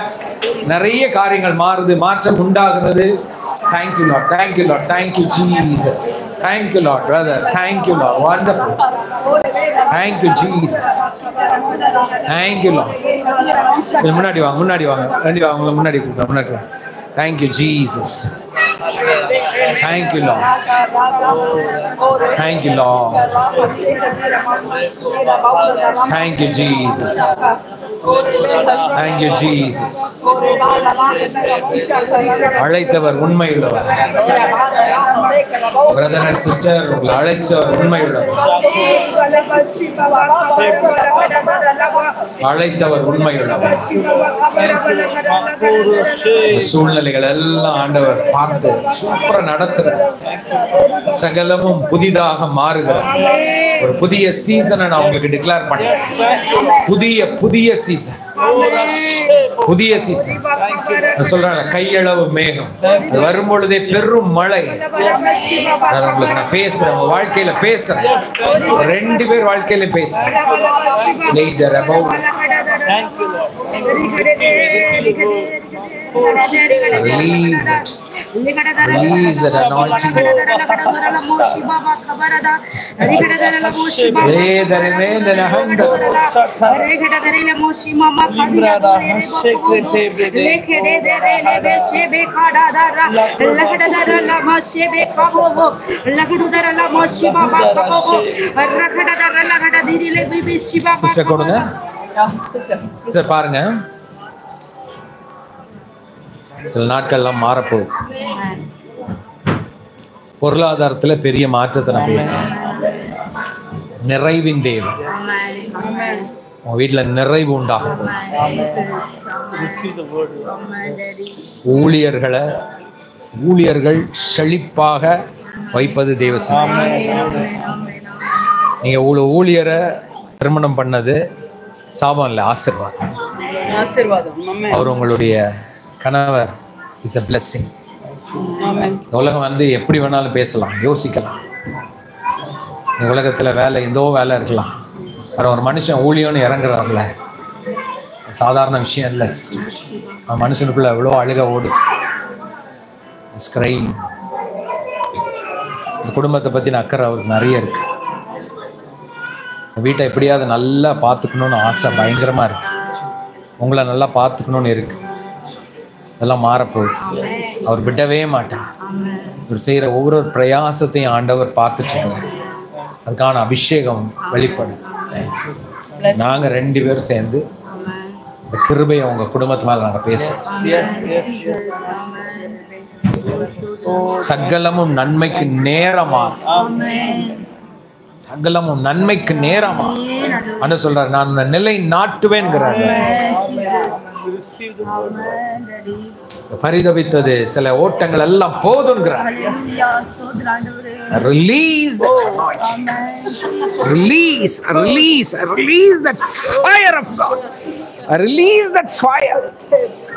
நிறைய காரியங்கள் மாறுது, மாற்றம் உண்டாகிறது. Thank you Lord, thank you Lord, thank you Jesus, thank you Lord brother, thank you Lord, wonderful, thank you Jesus, thank you Lord. முன்னாடி வாங்க, முன்னாடி வாங்க, முன்னாடி கூப்பிடுங்க, முன்னாடி. Thank you Jesus, thank you Lord, thank you Lord, thank you Jesus, thank you Jesus. அழைத்தவர் உண்மையுள்ளவர். Brother and sister, உங்களை அழைத்தவர் உண்மையுள்ளவர். அழைத்தவர் உண்மையுள்ளவர். சூழ்நிலைகள் எல்லாம் ஆண்டவர் பார்த்து சூப்பரா நடத்துற, சகலமும் புதிதாக மாறுகிற ஒரு புதிய சீசனை நான் உங்களுக்கு டிக்ளேர் பண்ணேன். புதிய சீசன், புதிய சீசன் சொல்றேன். கையளவு மேகம் வரும் பொழுதே பெரும் மழை. உங்களுக்கு நான் பேசுறேன், உங்க வாழ்க்கையில பேசுறேன், 2 பேர் வாழ்க்கையில பேசுறேன். Release it. Release that anointing. Sister கொடுங்க. சிஸ்டர் பாருங்க, சில நாட்கள்லாம் மாறப்போகுது. பொருளாதாரத்தில் பெரிய மாற்றத்தை நான் பேசுறேன். நிறைவின் தேவன் உங்க வீட்டுல நிறைவு உண்டாகும். ஊழியர்கள் செழிப்பாக வைப்பது தேவசம். நீங்க ஊழியரை திருமணம் பண்ணது சாபம் இல்லை, ஆசீர்வாதம். அவர் உங்களுடைய கணவர் இஸ் a blessing. உலகம் வந்து எப்படி வேணாலும் பேசலாம், யோசிக்கலாம். இந்த உலகத்துல வேலை எந்தோ வேலை இருக்கலாம். ஒரு மனுஷன் ஊழியம்னு இறங்குறாருல, சாதாரண விஷயம் இல்லை. மனுஷனுக்குள்ள எவ்வளோ அழுக ஓடு. இந்த குடும்பத்தை பத்தின அக்கறை அவருக்கு நிறைய இருக்கு. வீட்டை எப்படியாவது நல்லா பார்த்துக்கணும்னு ஆசை பயங்கரமா இருக்கு. உங்களை நல்லா பார்த்துக்கணும்னு இருக்கு. அதெல்லாம் மாறப்போகுது. அவர் விடவே மாட்டார். இவர் செய்கிற ஒவ்வொரு பிரயாசத்தையும் ஆண்டவர் பார்த்துட்டு இருக்கார். அதுக்கான அபிஷேகம் வெளிப்படும். நாங்கள் 2 பேரும் சேர்ந்து இந்த கிருபையை உங்க குடும்பத்து மேல நாங்கள் பேசுறோம். சகலமும் நன்மைக்கு நேரமா, சகலமும் நன்மைக்கு நேரமா அண்ணா சொல்றாரு. நான் நிலை நாட்டுவேன்கிறார். பரிதவித்தது சில ஓட்டங்கள் எல்லாம் போதுங்கிறார். Release that anointing. Release that fire of God. Release that fire.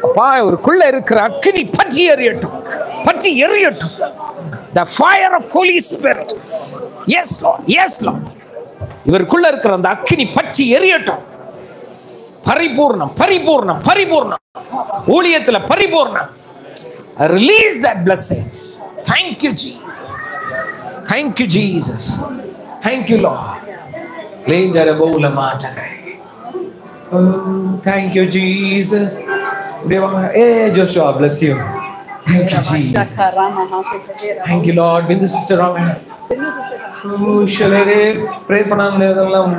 அப்பா, ஒருக்குள்ள இருக்கிற அக்கினி பற்றி எரியட்டும். The fire of Holy Spirit. Yes Lord, yes Lord. இவருக்குள்ள இருக்கிற அந்த அக்கினி பற்றி எரியட்டும். பரிபூர்ணம் ஊழியத்துல பரிபூர்ணம். Release that blessing. Thank you Jesus, thank you Lord. Thank you Jesus. Hey Joshua, bless you. Thank you Jesus. Thank you Lord. Bindu sister Rama, pray பண்ணாங்களே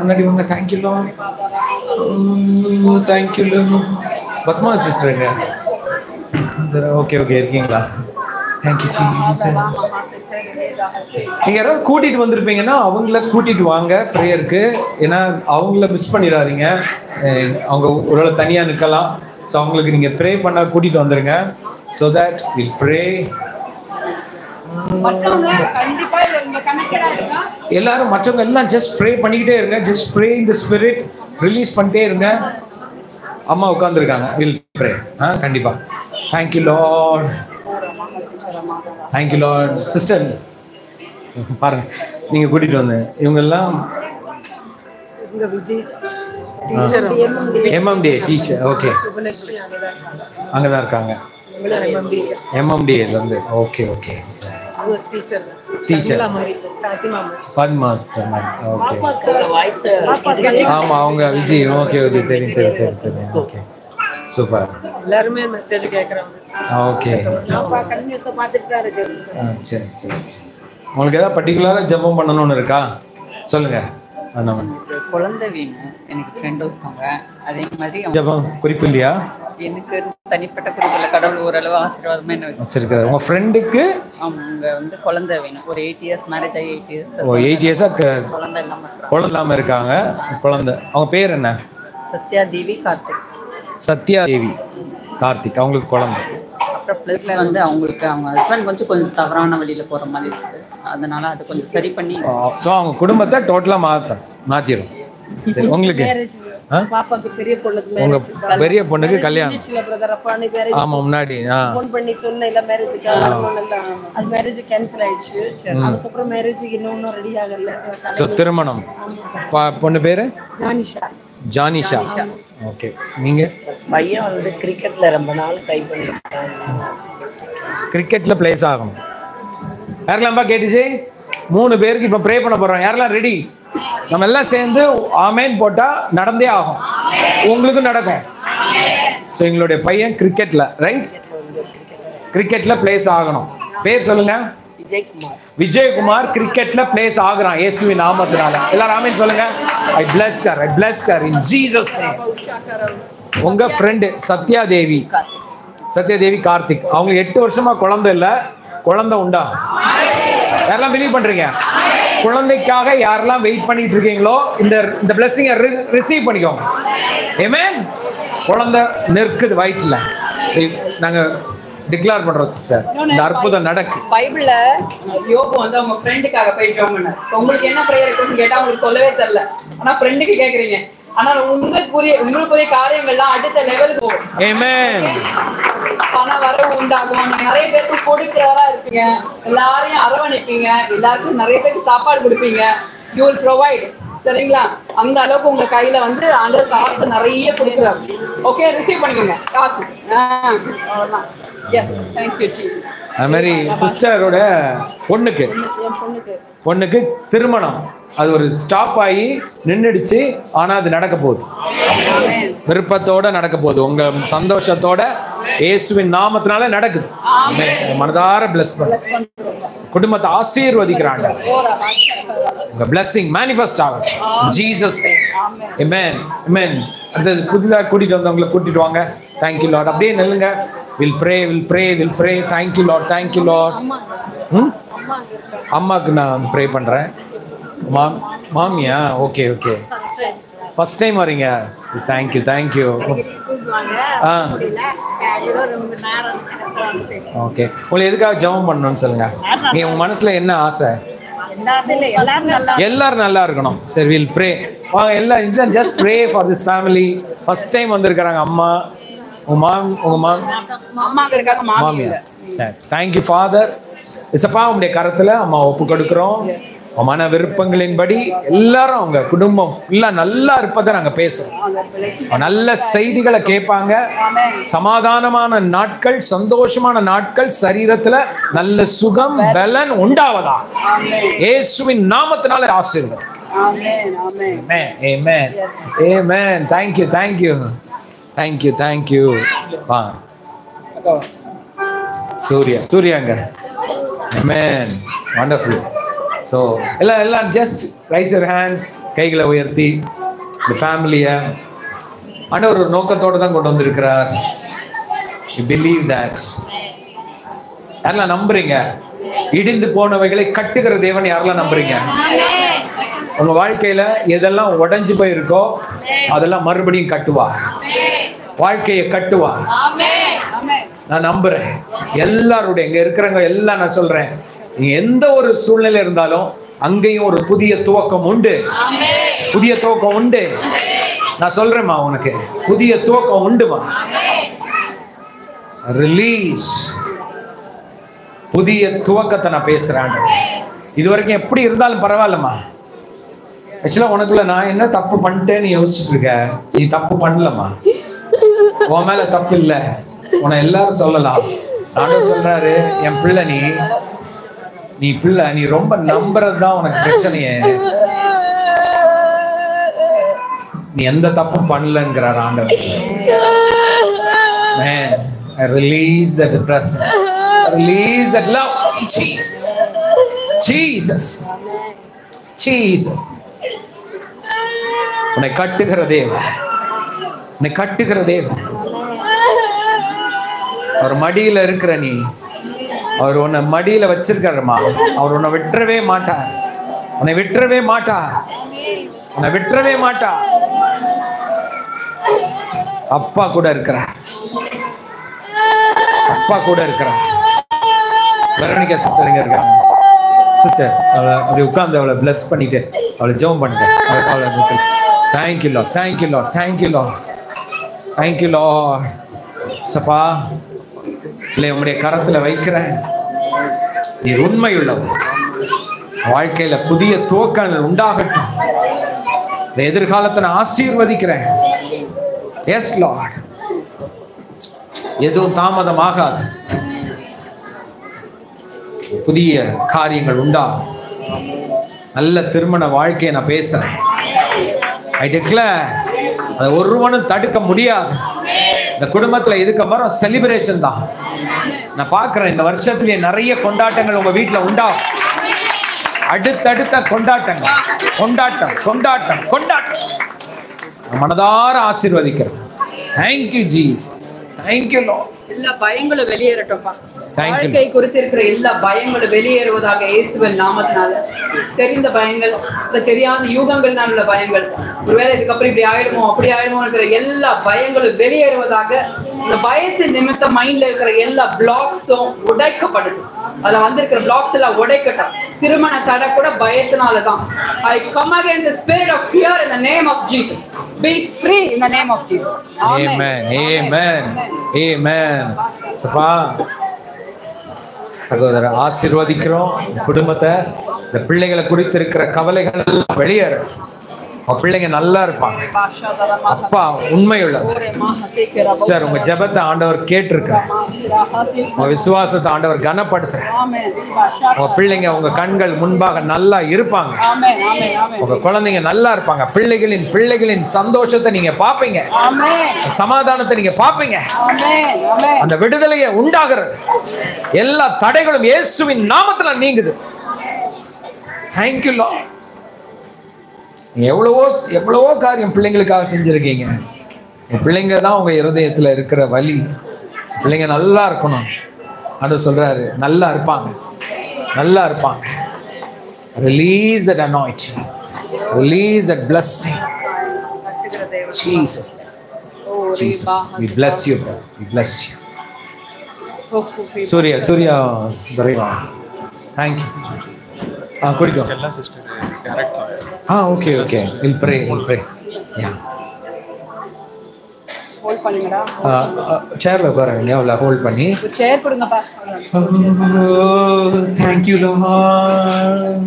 முன்னாடி வாங்க. Thank you Lord. Thank you Lord. Padma சிஸ்டருங்க, okay okay இருக்கீங்களா? Thank you Jesus. நீங்க யாராவது கூட்டிட்டு வந்திருப்பீங்கன்னா அவங்கள கூட்டிட்டு வாங்க ப்ரேயருக்கு. ஏன்னா அவங்கள மிஸ் பண்ணிடாதீங்க. அவங்க ஒருவேளை தனியா நிற்கலாம். ஸோ அவங்களுக்கு நீங்க ப்ரே பண்ண கூட்டிட்டு வந்துருங்க. So that will pray. எல்லாரும் மற்றவங்க எல்லாம் ஜஸ்ட் ப்ரே பண்ணிக்கிட்டே இருங்க. Just pray in the spirit. Release பண்ணிட்டே இருங்க. அம்மா உட்காந்துருக்காங்க. Will pray. கண்டிப்பா. Thank you Lord. Thank you Lord. Sister பாருங்க, நீங்க கூட்டிட்டு வந்து இவங்கெல்லாம் எம்எம்டி டீச்சர். ஓகே, அங்கதான் இருக்காங்க. எம்எம்டில இருந்து. Okay okay teacher Padma sister. Okay ஆமா அவங்க விஜய். ஓகே ஓகே தெரியும் தெரியும் தெரியும். Okay super. எல்லாருமே மெசேஜ் கேக்குறாங்க. ஓகே கன்வியூஸா பார்த்துட்டு தான் இருக்கு. சரி சரி. உங்களுக்கு ஏதாவது பர்டிகுலரா ஜெபம் பண்ணணும்னு இருக்கா? சொல்லுங்க. குழந்தை வேணும். எனக்கு ஃப்ரெண்ட் இருக்காங்க. அதே மாதிரி ஜெபம் குறிப்பு இல்லையா? எனக்கு தனிப்பட்ட குறிப்பில் கடவுள் ஓரளவு ஆசீர்வாதமா என்ன வச்சிருக்காரு. உங்க ஃப்ரெண்டுக்கு அவங்க வந்து குழந்தை வேணும். ஒரு 8 years மேரேஜ் ஆகி 8 years. ஓ 8 years குழந்தை இல்லாம இருக்காங்க. குழந்தை அவங்க பேர் என்ன? சத்யா தேவி கார்த்திக். சத்யா தேவி கார்த்திக். அவங்களுக்கு குழந்தை. அப்புறம் ப்ளஸ் வந்து அவங்களுக்கு அவங்க ஹஸ்பண்ட் கொஞ்சம் தவறான வழியில போற மாதிரி இருக்கு. அதனால அது கொஞ்சம் சரி பண்ணி ஸோ அவங்க குடும்பத்தை டோட்டலா மாத்திரும். சரி. உங்களுக்கு பாப்பாக்கு பெரிய பொண்ணுக்கு உங்க பெரிய பொண்ணுக்கு கல்யாணம். ஆமா முன்னாடி ஃபோன் பண்ணி சொன்ன இல்ல மேரேஜ்க்கு அது மேரேஜ் கேன்சல் ஆயிடுச்சு. அதுக்கப்புறம் மேரேஜ்க்கு இன்னும் ரெடி ஆகல. ஸோ திருமணம். பொண்ணு பேரு ஜானிஷா. ஜானிஷா. ஓகே. நீங்க பையன் வந்து கிரிக்கெட்ல ரொம்ப நாள் ட்ரை பண்ணிருக்காங்க. கிரிக்கெட்ல பிளேஸ் ஆகணும். யாரெல்லாம்பா கேட்டுச்சு? 3 பேருக்கு இப்ப ப்ரே பண்ண போறோம். யாரெல்லாம் ரெடி? நம்ம எல்லாம் சேர்ந்து ஆமேன் போட்டா நடந்தே ஆகும். உங்களுக்கும் நடக்கும். ஸோ எங்களுடைய பையன் கிரிக்கெட்ல ரைட் கிரிக்கெட்ல பிளேஸ் ஆகணும். பேர் சொல்லுங்க. விஜயகுமார் கிரிக்கெட்ல பிளேஸ் ஆகுறான் இயேசுவின் நாமத்தினால. எல்லாரும் ஆமென் சொல்லுங்க. I bless her in Jesus name. உங்க ஃப்ரெண்ட் சத்யா தேவி கார்த்திக். அவங்களுக்கு 8 வருஷமா குழந்தை இல்ல. குழந்தை உண்டா? யாரெல்லாம் பிலீவ் பண்றீங்க? குழந்தைக்காக யாரெல்லாம் வெயிட் பண்ணிட்டு இருக்கீங்களோ இந்த பிளெஸிங்கை ரிசீவ் பண்ணிக்கோங்க. ஆமென். குழந்தை நிற்குது வயிற்றுல. நாங்க டிக்ளேர் பண்றோம் சிஸ்டர். இந்த அற்புதம் நடக்கு. பைபிள்ல யோபு வந்து அவங்க ஃப்ரெண்டுக்காக போய் ஜெபம் பண்ணாரு. உங்களுக்கு என்ன பிரேயர் இருக்குன்னு கேட்டா உங்களுக்கு சொல்லவே தெரியல. ஆனா ஃப்ரெண்டுக்கு கேக்குறீங்க. ஆனா உங்களுக்குரிய காரியங்கள்லாம் அடுத்த லெவல் போகும். ஆமென். பண வரவு உண்டாகும். நீங்க நிறைய பேருக்கு கொடுக்கிறவரா இருப்பீங்க. எல்லாரையும் அரவணைப்பீங்க. எல்லாருக்கும் நிறைய பேருக்கு சாப்பாடு கொடுப்பீங்க. You will provide. சரிங்களா? அந்த அளவுக்கு உங்க கையில வந்து ஆண்டவர் காசு நிறைய கொடுக்குறாரு. ஓகே, ரிசீவ் பண்ணிக்கோங்க காசு. அவ்வளவுதான். Yes, thank you Jesus. அது மாதிரி சிஸ்டரோட பொண்ணுக்கு திருமணம் அது ஒரு ஸ்டாப் ஆகி நின்றுடுச்சு. ஆனா அது நடக்க போகுது. விருப்பத்தோட நடக்க போகுது. உங்க சந்தோஷத்தோட இயேசுவின் நாமத்தினால நடக்குது. மனதார பிளஸ் பண்ண குடும்பத்தை ஆசீர்வதிக்கிறாங்க. உங்க பிளெஸிங் மேனிஃபெஸ்ட் ஆகும். ஜீசஸ் ஆமென் ஆமென். அந்த புதிதாக கூட்டிட்டு வந்தவங்களை கூட்டிட்டு வாங்க. Thank you Lord. அப்படியே நில்லுங்க. Will pray. Thank you Lord. அம்மாக்கு நான் ப்ரே பண்றேன். மாமியா? ஓகே ஃபர்ஸ்ட் டைம் வரீங்க. தேங்க்யூ. ஓகே. உங்களை எதுக்காக ஜெபம் பண்ணணும்னு சொல்லுங்க. நீங்க உங்க மனசுல என்ன ஆசை? எல்லாரும் நல்லா இருக்கணும். சரி, வில் ப்ரே. வாங்க எல்லாம். இதுதான் just pray for this family. First time வந்திருக்கிறாங்க அம்மா. உங்க மாமியா. சரி, தேங்க்யூ ஃபாதர். இசப்பா உங்களுடைய கரத்துல அம்மா ஒப்பு கொடுக்கிறோம். மன விருப்பங்களின்படி எல்லாரும் அவங்க குடும்பம் எல்லாம் நல்லா இருப்பதை நாங்க பேசுறோம். நல்ல செய்திகளை கேட்பாங்க. சமாதானமான நாட்கள், சந்தோஷமான நாட்கள், சரீரத்துல நல்ல சுகம் பலன் உண்டாவதா இயேசுவின் நாமத்தினால ஆசீர்வாதம். தேங்க்யூ. வா சூர்யாங்க. ஆமென். வண்டர்ஃபுல். ஸோ எல்லாம் ஜஸ்ட் ரைஸ் யுவர் ஹேண்ட்ஸ். கைகளை உயர்த்தி இந்த ஃபேமிலியை ஆண்டவர் ஒரு நோக்கத்தோடு தான் கொண்டு வந்திருக்கிறார். You believe that? யாரெல்லாம் நம்புறீங்க? இடிந்து போனவைகளை கட்டுகிற தேவன் யாரெல்லாம் நம்புறீங்க? உங்க வாழ்க்கையில எதெல்லாம் உடைஞ்சு போயிருக்கோ அதெல்லாம் மறுபடியும் கட்டுவார். வாழ்க்கையை கட்டுவார். நான் நம்புறேன். எல்லாருடைய இங்க இருக்கிறவங்க எல்லாம் நான் சொல்றேன், நீங்க எந்த ஒரு சூழ்நிலை இருந்தாலும் அங்கேயும் ஒரு புதிய துவக்கம் உண்டு. புதிய துவக்கம் உண்டு. நான் சொல்றேன்மா, உனக்கு புதிய துவக்கம் உண்டுமா. ரிலீஸ். புதிய துவக்கத்தை நான் பேசுறேன். இது வரைக்கும் எப்படி இருந்தாலும் பரவாயில்லம்மா. ஆக்சுவலா உனக்குள்ள நான் என்ன தப்பு பண்ணிட்டேன்னு யோசிச்சுட்டு இருக்க. நீ தப்பு பண்ணலம்மா. உன் மேல தப்பு இல்ல. உன்னை எல்லாரும் சொல்லலாம். ஆண்டவர் சொல்றாரு, என் பிள்ளை நீ பிள்ளை, நீ ரொம்ப நம்புறதுதான் உனக்கு பிரச்சனையே. நீ எந்த தப்பும் பண்ணலங்கிறார் ஆண்டவர். Man, I release that presence. I release that love. Jesus. Jesus. Jesus. உன்னை கட்டுகிற தேவன். உன்னை கட்டுகிற தேவன். அவர் மடியில இருக்கிற நீ, அவர் உன்னை மடியில வச்சிருக்காருமா. அவர் உன்னை விட்டுறவே மாட்டார். உன்னை விட்டுறவே மாட்டார். உன்னை விட்டுறவே மாட்டார். அப்பா கூட இருக்கிறார். அப்பா கூட இருக்கிறார். வெரோனிகா சிஸ்டர் இங்க இருக்காங்க. சிஸ்டர் அவளை அப்படி உட்கார்ந்து அவளை பிளஸ் பண்ணிட்டு அவளை ஜெபம் பண்ணிட்டேன். Thank you Lord, thank you Lord, thank you Lord, thank you Lord. சப்பா இல்லை உங்களுடைய கரத்துல வைக்கிறேன். நீ உண்மை உள்ளவர். வாழ்க்கையில புதிய துவக்கங்கள் உண்டாகட்டும். எதிர்காலத்தை நான் ஆசீர்வதிக்கிறேன். Yes Lord. எதுவும் தாமதமாகாது. புதிய காரியங்கள் உண்டாகும். நல்ல திருமண வாழ்க்கையை நான் பேசுறேன். ஐ டிக்ளேர், அதை ஒருவனும் தடுக்க முடியாது. இந்த குடும்பத்துல இதுக்கப்புறம் செலிப்ரேஷன் தான். நான் பார்க்கிறேன், இந்த வருஷத்துலயே நிறைய கொண்டாட்டங்கள் உங்க வீட்டுல உண்டாகும். அடுத்தடுத்த கொண்டாட்டங்கள், கொண்டாட்டம் கொண்டாட்டம் கொண்டாட்டம். மனதார ஆசீர்வதிக்கிறேன். Thank you Jesus. Thank you Lord. எல்லா பயங்களும் வெளியேறட்டும்பா. Thank you. வாழ்க்கை குறித்து இருக்கிற எல்லா பயங்களும் வெளியேறுவதாக இயேசுவின் நாமத்தினால. தெரிந்த பயங்கள், இல்ல தெரியாத யுகங்கள்னால உள்ள பயங்கள், ஒருவேளை இதுக்கப்புறம் இப்படி ஆயிடுமோ அப்படி ஆயிடுமோ இருக்கிற எல்லா பயங்களும் வெளியேறுவதாக. இந்த பயத்தின் நிமித்தம் மைண்ட்ல இருக்கிற எல்லா பிளாக்ஸும் உடைக்கப்படட்டும். அதுல வந்திருக்கிற பிளாக்ஸ் எல்லாம் உடைக்கட்டும். திருமண தடை கூட பயத்தினாலதான். I come against the spirit of fear in the name of Jesus. Be free in the name of Jesus. Amen. Amen. Amen. சப்பா சகோதரர் ஆசீர்வதிக்கிறோம். குடும்பத்தை, இந்த பிள்ளைகளை குறித்து இருக்கிற கவலைகள் எல்லாம் வெளியேறும். பிள்ளைங்க நல்லா இருப்பாங்க. அப்பா உண்மையுள்ளவர். சார் உங்க ஜெபத்தை ஆண்டவர் கேட்டிருக்கிறார். உங்க விசுவாசத்தை ஆண்டவர் கனப்படுத்துறார். உங்க பிள்ளைங்க உங்க கண்கள் முன்பாக நல்லா இருப்பாங்க. உங்க குழந்தைங்க நல்லா இருப்பாங்க. பிள்ளைகளின் சந்தோஷத்தை நீங்க பாப்பீங்க. சமாதானத்தை நீங்க பாப்பீங்க. அந்த விடுதலையை உண்டாகிறது. எல்லா தடைகளும் இயேசுவின் நாமத்துல நீங்குது. Thank you Lord. எவ்வளவோ காரியம் பிள்ளைங்களுக்காக செஞ்சிருக்கீங்க. பிள்ளைங்க தான் உங்க இருதயத்துல இருக்கிற வலி. பிள்ளைங்க நல்லா இருக்கணும். ஆண்டவர் சொல்றாரு, நல்லா இருப்பாங்க, நல்லா இருப்பாங்க. Release that anointing. Release that blessing. Jesus. Jesus. We bless you, bro. We bless you. Surya, Dariva. Thank you. குடிக்கும். Okay. We'll pray. Yeah. Hold பண்ணுங்கடா. சேர்ல உட்காருங்க. அவளை ஹோல்ட் பண்ணி சேர் கொடுங்கப்பா. Thank you Lord.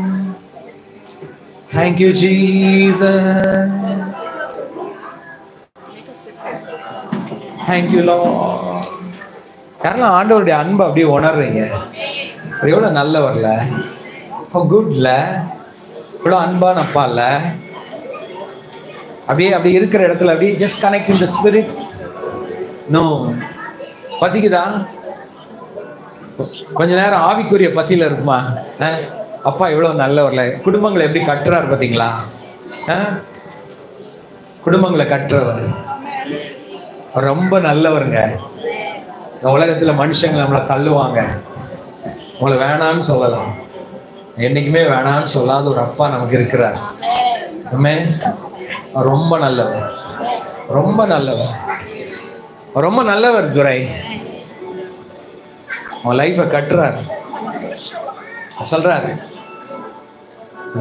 Thank you Jesus. Thank you Lord. யாரெல்லாம் ஆண்டவருடைய அன்பை அப்படியே உணர்றீங்க? எவ்வளவு நல்லவர்ல, குட்ல, இவ்வளோ அன்பான அப்பா இல்ல. அப்படி இருக்கிற இடத்துல அப்படியே just connect in the spirit. No பசிக்குதா? கொஞ்ச நேரம் ஆவிக்குரிய பசியில இருக்குமா? அப்பா எவ்வளவு நல்லவர்ல. குடும்பங்களை எப்படி கட்டுறாரு பாத்தீங்களா? குடும்பங்களை கட்டுறவர் ரொம்ப நல்லவருங்க. இந்த உலகத்துல மனுஷங்க நம்மளை தள்ளுவாங்க, உங்களை வேணான்னு சொல்லலாம். என்னைக்குமே வேணான்னு சொல்லாத ஒரு அப்பா நமக்கு இருக்கிறார். ஆமென். ரொம்ப நல்லவர், ரொம்ப நல்லவர், ரொம்ப நல்லவர். துரை உன் லைஃபை கட்டுறாரு, சொல்றாரு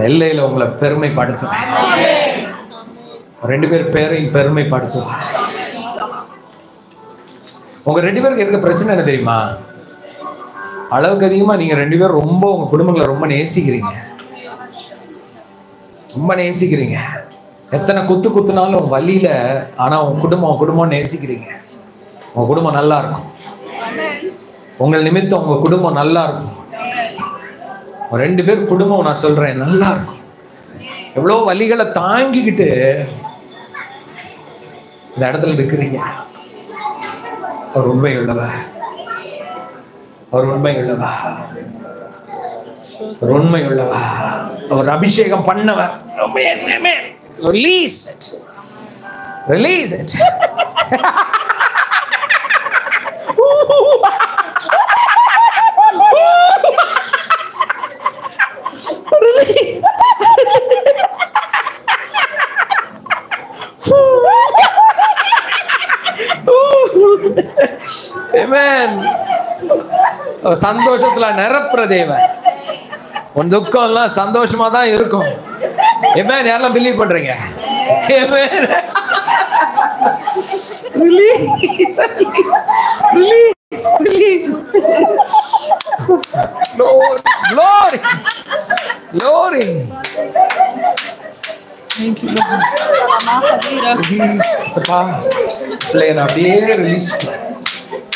எல்லையில உங்களை பெருமைப்படுத்துவேன். 2 பேர் பேரையும் பெருமைப்படுத்துவேன். உங்க 2 பேருக்கு இருக்க பிரச்சனை என்ன தெரியுமா? அளவுக்கு அதிகமா நீங்க 2 பேரும் ரொம்ப உங்க குடும்பங்களை ரொம்ப நேசிக்கிறீங்க, ரொம்ப நேசிக்கிறீங்க. எத்தனை குத்துனாலும் வழியில, ஆனா உங்க குடும்பம் நேசிக்கிறீங்க. உங்க குடும்பம் நல்லா இருக்கும். உங்கள் நிமித்தம் உங்க குடும்பம் நல்லா இருக்கும். 2 பேர் குடும்பம் நான் சொல்றேன் நல்லா இருக்கும். எவ்வளவு வலிகளை தாங்கிக்கிட்டு இந்த இடத்துல இருக்கிறீங்க. அவர் உண்மை உள்ளவர், அவர் உண்மை உள்ளவர், அவர் உண்மை உள்ளவர், அவர் அபிஷேகம் பண்ணவர். Release it, release it. Release. Amen. சந்தோஷத்துல நிரப்புற தேவன். உன் துக்கம் எல்லாம் சந்தோஷமா தான் இருக்கும். Amen. யாரெல்லாம் பிலீவ் பண்றீங்க? Amen. Release, release, release. Glory, glory, glory. Thank you, Lord. Release, Papa. Play na அப்படியே release.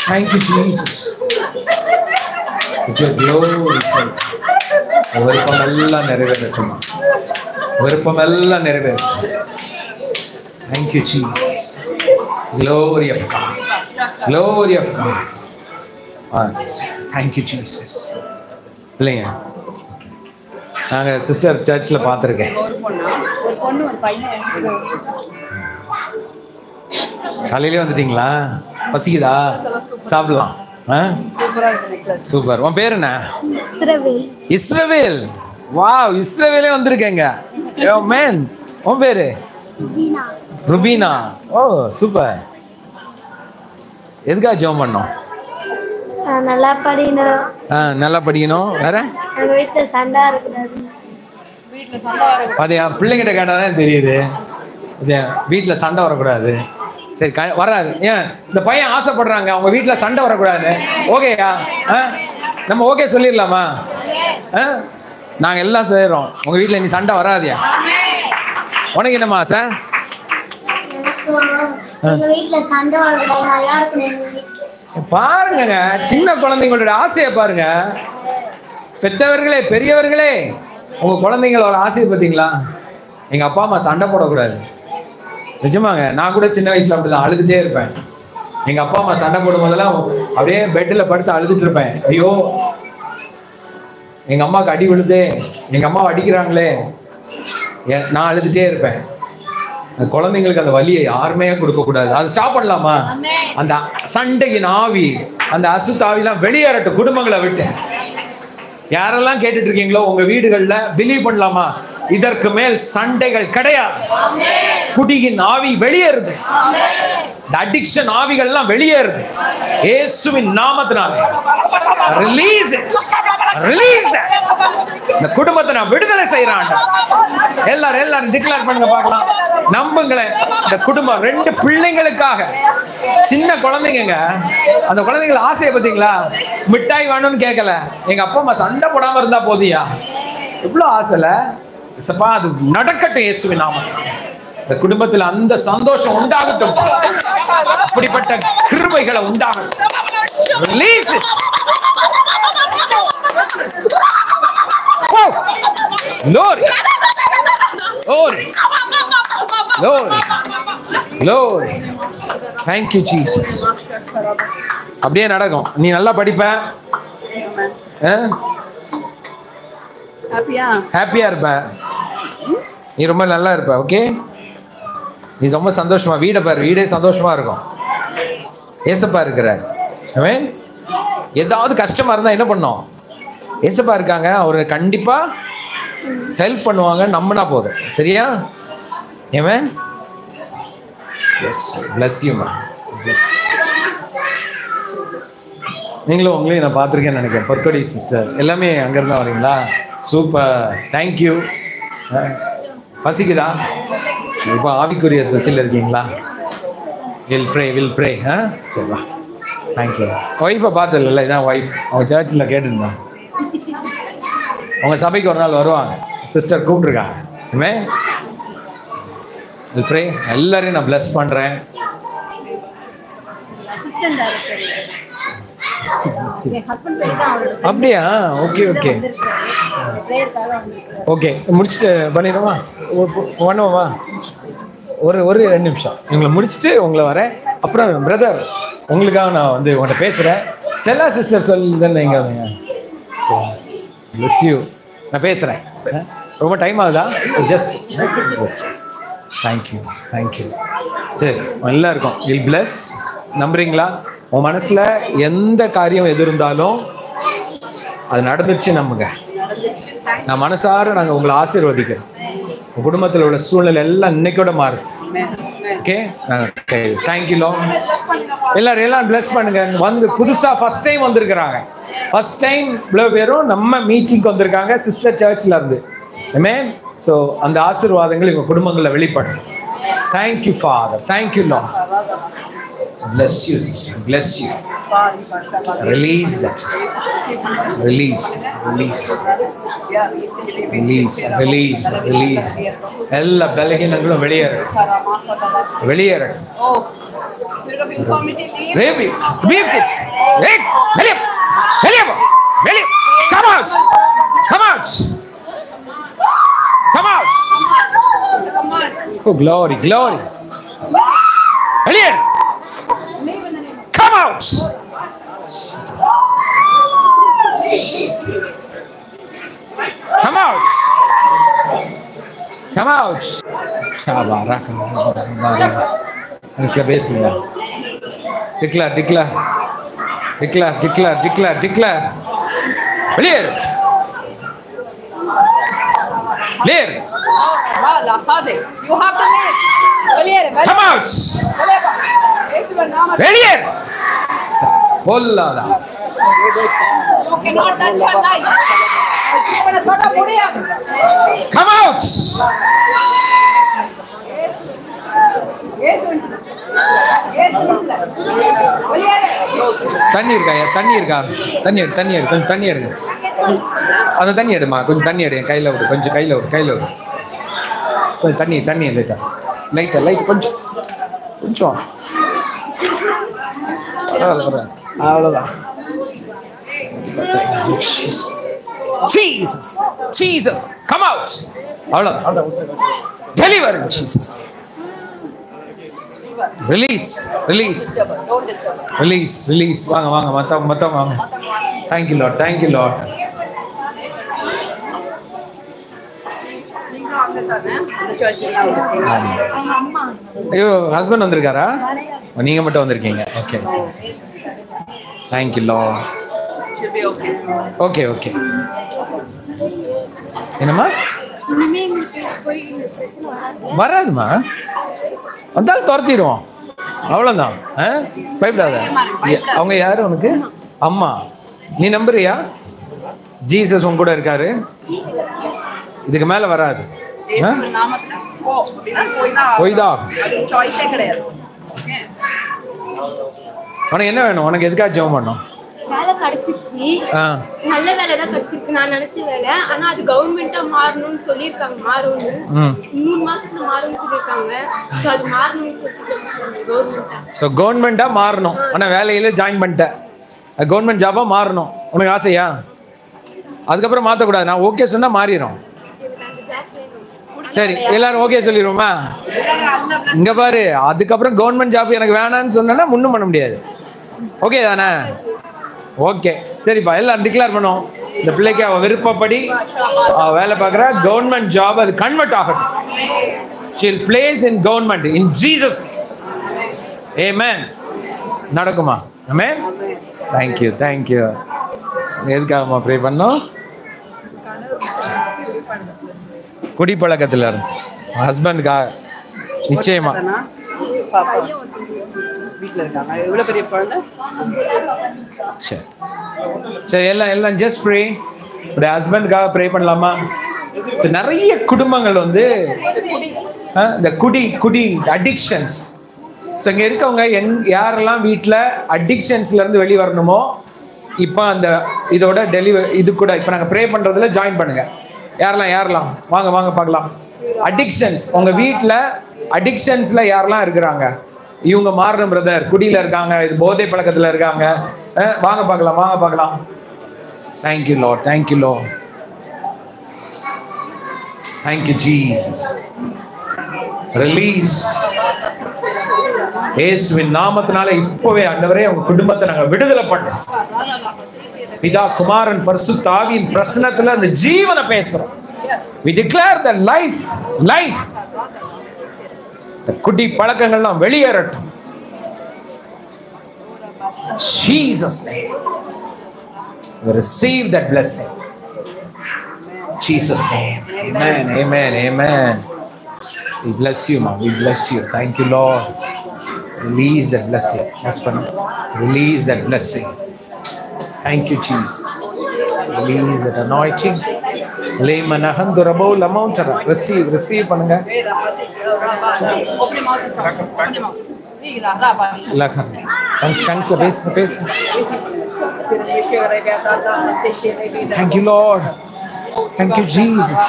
Thank you, Jesus. It's your glory. விருப்பம் எல்லாம் நிறைவேறட்டும், விருப்பம் எல்லாம் நிறைவேறட்டும். Thank you, Jesus. Glory of God, glory of God. Sister, thank you, Jesus. இல்லைங்க, நாங்க sister சர்ச்சில் பார்த்துருக்கேன். காலையிலே வந்துட்டீங்களா? பசிக்குதா? சாப்பிடலாம். சூப்பர். உன் பேர் என்ன? இஸ்ரவேல். வாவ், இஸ்ரவேலே வந்திருக்கேங்க. மேன், உன் பேரு? ருபீனா. ஓ சூப்பர். எதுக்காக ஜெபம் பண்ணோம்? நல்லா படிக்கணும். நல்லா படிக்கணும். வேற வீட்டுல சண்டை இருக்கக்கூடாது. அதே பிள்ளைங்கிட்ட கேட்டாதான் தெரியுது. வீட்டுல சண்டை வரக்கூடாது. சரி, வராது. ஏன் இந்த பையன் ஆசைப்படுறாங்க அவங்க வீட்டுல சண்டை வரக்கூடாது. ஓகேயா? நம்ம ஓகே சொல்லிடலாமா? நாங்க எல்லாம் செய்யறோம். உங்க வீட்டுல நீ சண்டை வராதியா? உனக்கு என்னமா ஆசை? பாருங்க, சின்ன குழந்தைங்களோட ஆசையை பாருங்க. பெற்றவர்களே, பெரியவர்களே, உங்க குழந்தைங்களோட ஆசையை பார்த்தீங்களா? எங்க அப்பா அம்மா சண்டை போடக்கூடாது. நிஜமாங்க, நான் கூட சின்ன வயசுல அப்படிதான் அழுதுட்டே இருப்பேன். எங்க அப்பா அம்மா சண்டை போடும் போதெல்லாம் அப்படியே பெட்டில் படுத்து அழுதுட்டு இருப்பேன். ஐயோ, எங்க அம்மாவுக்கு அடி விழுதே, எங்க அம்மாவை அடிக்கிறாங்களே, நான் அழுதுட்டே இருப்பேன். குழந்தைங்களுக்கு அந்த வலியை யாருமே கொடுக்க கூடாது. அது ஸ்டாப் பண்ணலாமா? அந்த சண்டையின் ஆவி, அந்த அசுத்தாவிலாம் வெளியேறட்டும் குடும்பங்களை விட்டு. யாரெல்லாம் கேட்டுட்டு இருக்கீங்களோ உங்க வீடுகள்ல பிலீவ் பண்ணலாமா? இதற்கு மேல் சண்டைகள் கிடையாது. குடியின் ஆவி வெளியேறுது. அடிக்ஷன் ஆவிகள்லாம் வெளியேறுது இயேசுவின் நாமத்தினால. Release it, release it. இந்த குடும்பத்தை நான் விடுதலை செய்யறேன். எல்லாரும் டிக்ளேர் பண்ணுங்க பார்க்கலாம். நம்புங்களேன், இந்த குடும்பம் 2 பிள்ளைங்களுக்காக, சின்ன குழந்தைங்க, அந்த குழந்தைங்கள ஆசையை பார்த்தீங்களா? மிட்டாய் வேணும்னு கேட்கல, எங்க அப்பா அம்மா சண்டை போடாம இருந்தா போதியா? எவ்வளவு ஆசைல. அது நடக்கட்டும் இயேசுவின் நாமத்தினால. இந்த குடும்பத்தில் அந்த சந்தோஷம் உண்டாகட்டும். அப்படிப்பட்ட கிருபைகளை உண்டாகட்டும். Release it. Glory, glory, glory, glory. Thank you, Jesus. அப்படியே நடக்கும். நீ நல்லா படிப்ப, ஹாப்பியா இருப்ப, நீ ரொம்ப நல்லா இருப்ப. ஓகே, நீ ரொம்ப சந்தோஷமா வீடை பாரு, வீடே சந்தோஷமா இருக்கும். ஏசப்பா இருக்கிறார். ஆமென். ஏதாவது கஷ்டமா இருந்தா என்ன பண்ணோம்? ஏசப்பா இருக்காங்க, அவரு கண்டிப்பா ஹெல்ப் பண்ணுவாங்க, நம்பினா போதும். சரியா? Amen. Yes, bless you man. Bless you. நீங்களும் உங்களையும் நான் பார்த்துருக்கேன்னு நினைக்கிறேன். பொற்கொடி சிஸ்டர் எல்லாமே அங்கேருந்தா வரீங்களா? Super, thank you. பசிக்குதா? இப்போ ஆவிக்குரிய ஸ்பெஷல் இருக்கீங்களா? Will pray. சரி வா, தேங்க்யூ. ஒய்ஃபை பார்த்ததில்ல, இதான் ஒய்ஃப். அவங்க சர்ச்சில் கேட்டுருந்தாங்க. அவங்க சபைக்கு ஒரு நாள் வருவாங்க, சிஸ்டர் கூப்பிட்ருக்காங்க. இனிமே வில் ப்ரே. எல்லாரையும் நான் பிளஸ் பண்ணுறேன். அசிஸ்டன்ட் டைரக்டர் என் ஹஸ்பண்ட் பேர் தான் அவரோட. அப்படியா? ஓகே ஓகே பிரேயர்க்காக வந்திருக்காரு. ஓகே, முடிச்சுட்டு பண்ணிடுவா, பண்ணுவோமா? ஒரு 2 நிமிஷம் இவங்களை முடிச்சுட்டு உங்களை வரேன். அப்புறம் பிரதர் உங்களுக்காக நான் வந்து உங்கள்கிட்ட பேசுகிறேன். ஸ்டெல்லா சிஸ்டர் சொல்லி தானே இங்கே வந்தீங்க. bless you. நான் பேசுகிறேன். ரொம்ப டைம் ஆகுதா? Just thank you. சரி, நல்லா இருக்கும். Will plus. நம்புறீங்களா? உன் மனசில் எந்த காரியம் எது இருந்தாலும் அது நடந்துச்சு நம்புங்க. நான் மனசார நாங்கள் உங்களை ஆசீர்வதிக்கிறோம். உங்கள் குடும்பத்தில் உள்ள சூழ்நிலை எல்லாம் இன்னைக்கோட மாறுது. Okay, thank you low. எல்லாரும் பிளஸ் பண்ணுங்க. வந்து புதுசாக ஃபர்ஸ்ட் டைம் வந்திருக்கிறாங்க. ஃபர்ஸ்ட் டைம் இவ்வளோ பேரும் நம்ம மீட்டிங்க்கு வந்திருக்காங்க சிஸ்டர் சர்ச்சில் இருந்து. ஆமென். ஸோ அந்த ஆசீர்வாதங்கள் எங்கள் குடும்பங்களில் வெளிப்படும். Thank you father. Thank you low. Bless you, sister. Bless you. Release that. Release. எல்லா பலகீனங்களும் வெளியேறு. Come out. Oh, glory. வெளியேறு. Come out. Shabaraka. Let's பேசுங்க. Declare. வெளியேறு. You have to leave. Come out. வெளியேறு. பொல்லாத. You cannot touch her life. Come out. தண்ணி இருக்கா? கொஞ்சம் தண்ணி எடுங்க. அந்த தண்ணி எடுமா, கொஞ்சம் தண்ணி எடு. கையில் விடு, கொஞ்சம் கையில் விடு. கொஞ்சம் தண்ணி லைட் கொஞ்சம் அவ்வளோதான். Jesus, come out. அவ்வளோதான். Deliver in Jesus. Release. வாங்க மத்தவங்க வாங்க. Thank you Lord. ஐயோ, ஹஸ்பண்ட் வந்திருக்காரா? நீங்க மட்டும் வந்திருக்கீங்க. Okay, thank you low. ஓகே என்னம்மா? வராதுமா, வந்தாலும் துரத்திடுவோம். அவ்வளோதான். பயப்படாத. அவங்க யாரு உனக்கு? அம்மா. நீ நம்புறியா? ஜீசஸ் உன் கூட இருக்காரு. இதுக்கு மேல வராது. போய்தான். உனக்கு என்ன வேணும்? உனக்கு எதுக்காக ஜெபம் பண்ணோம்? வேலை கிடைச்சிச்சு, நல்ல வேலை தான் கிடைச்சிருக்கு. நான் நினைச்ச வேலை, ஆனா அது கவர்மெண்டா மாறணும்னு சொல்லியிருக்காங்க. மாறும்னு 3 மாசத்துல மாறும்னு சொல்லியிருக்காங்க. ஸோ அது மாறணும்னு சொல்லிட்டு ஸோ கவர்மெண்டா மாறணும். ஆனா வேலையில ஜாயின் பண்ணிட்டேன். கவர்மெண்ட் ஜாபா மாறணும். உனக்கு ஆசையா? அதுக்கப்புறம் மாற்றக்கூடாது. நான் ஓகே சொன்னா மாறிடும். சரி, எல்லாரும் ஓகே சொல்லிடுவோமா? இங்க பாரு, அதுக்கப்புறம் கவர்மெண்ட் ஜாப் எனக்கு வேணான்னு சொன்னா முன்னும் பண்ண முடியாது. ஓகே தானே? ஓகே, சரிப்பா. எல்லாம் டிக்ளேர் பண்ணுவோம். இந்த பிள்ளைக்கு அவ விருப்பப்படி வேலை பார்க்குற கவர்மெண்ட் ஜாப் அது கன்வெர்ட் ஆகட்டும். she will place in government in Jesus. Amen. நடக்குமா? Amen. Thank you, thank you. எதுக்காகமா ப்ரே பண்ணோம்? குடிப்பழக்கத்துல இருந்து ஹஸ்பண்டுக்காக. நிச்சயமா வீட்டுல இருக்காங்க. எவ்வளவு பெரிய குழந்தை? சரி சரி, எல்லாம் ஜஸ்ட் ப்ரே. உடைய ஹஸ்பண்டுக்காக ப்ரே பண்ணலாமா? சரி, நிறைய குடும்பங்கள் வந்து இந்த குடி அடிக்ஷன்ஸ். ஸோ இங்கே இருக்கவங்க யாரெல்லாம் வீட்டில் அடிக்ஷன்ஸ்ல இருந்து வெளியே வரணுமோ இப்போ அந்த இதோட இது கூட இப்போ நாங்கள் ப்ரே பண்ணுறதுல ஜாயின் பண்ணுங்க. யாரெல்லாம் வாங்க பார்க்கலாம். அடிக்ஷன்ஸ், உங்கள் வீட்டில் அடிக்ஷன்ஸ்ல யாரெல்லாம் இருக்கிறாங்க? இவங்க மாறணும் பிரதர், குடியில் இருக்காங்க, இது போதை பழக்கத்தில் இருக்காங்க, வாங்க பார்க்கலாம். Thank you Lord, thank you Lord, thank you Jesus. Release இயேசுவின் நாமத்தினால இப்பவே ஆண்டவரே உங்க குடும்பத்தை நாங்க விடுதலை பண்ணோம். பிதா குமாரன் பரிசுத்த ஆவியின் பிரசன்னத்துல அந்த ஜீவனை பேசுறோம். We declare the life. குடி பழக்கங்கள்லாம் வெளியேறட்டும். Jesus name. We receive that blessing. Jesus name. Amen. We bless you, ma. We bless you. Thank you, Lord. Release that blessing. Release that blessing. Thank you, Jesus. Release that anointing. Receive பண்ணுங்க. பேசு. Thank you, Lord. Thank you, Jesus.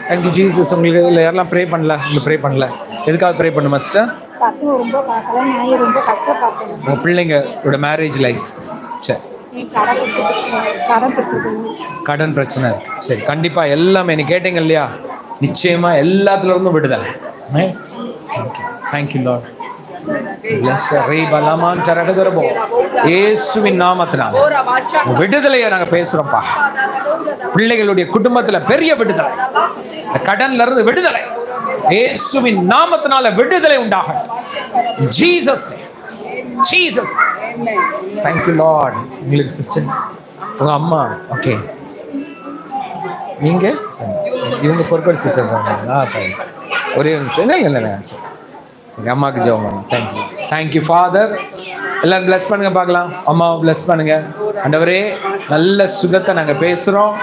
Thank you, Jesus. உங்களுக்கு இல்லை யாரெல்லாம் pray பண்ணல? எதுக்காக pray பண்ண master? பசங்க ரொம்ப பார்க்கல, நான் ரொம்ப கஷ்டப்பட்டேன். உங்கள் பிள்ளைங்களோட மேரேஜ் லைஃப். சரி, கடன் பிரச்சனை இருக்கு. சரி, கண்டிப்பா எல்லாமே நீ கேட்டீங்க இல்லையா, நிச்சயமா எல்லாத்துல இருந்தும் விடுதலை. Thank you Lord. இயேசுவின் நாமத்தினால விடுதலையை நாங்க பேசுறோம்ப்பா. பிள்ளைகளுடைய குடும்பத்துல பெரிய விடுதலை, கடன்ல இருந்து விடுதலை, இயேசுவின் நாமத்தினால விடுதலை உண்டாகும். Jesus Jesus. Thank you Lord. உங்களுக்கு சிஸ்டர், உங்க அம்மா ஓகே, நீங்க இவங்க பொறுப்பேற்று சிஸ்டர் ஒரே நிமிஷம். இல்லை சரி, அம்மாவுக்கு ஜெபம் பண்ணுங்க. Thank you father. எல்லாரும் பிளஸ் பண்ணுங்க பார்க்கலாம். அம்மாவை பிளஸ் பண்ணுங்க. ஆண்டவரே, நல்ல சுகத்தை நாங்கள் பேசுகிறோம்,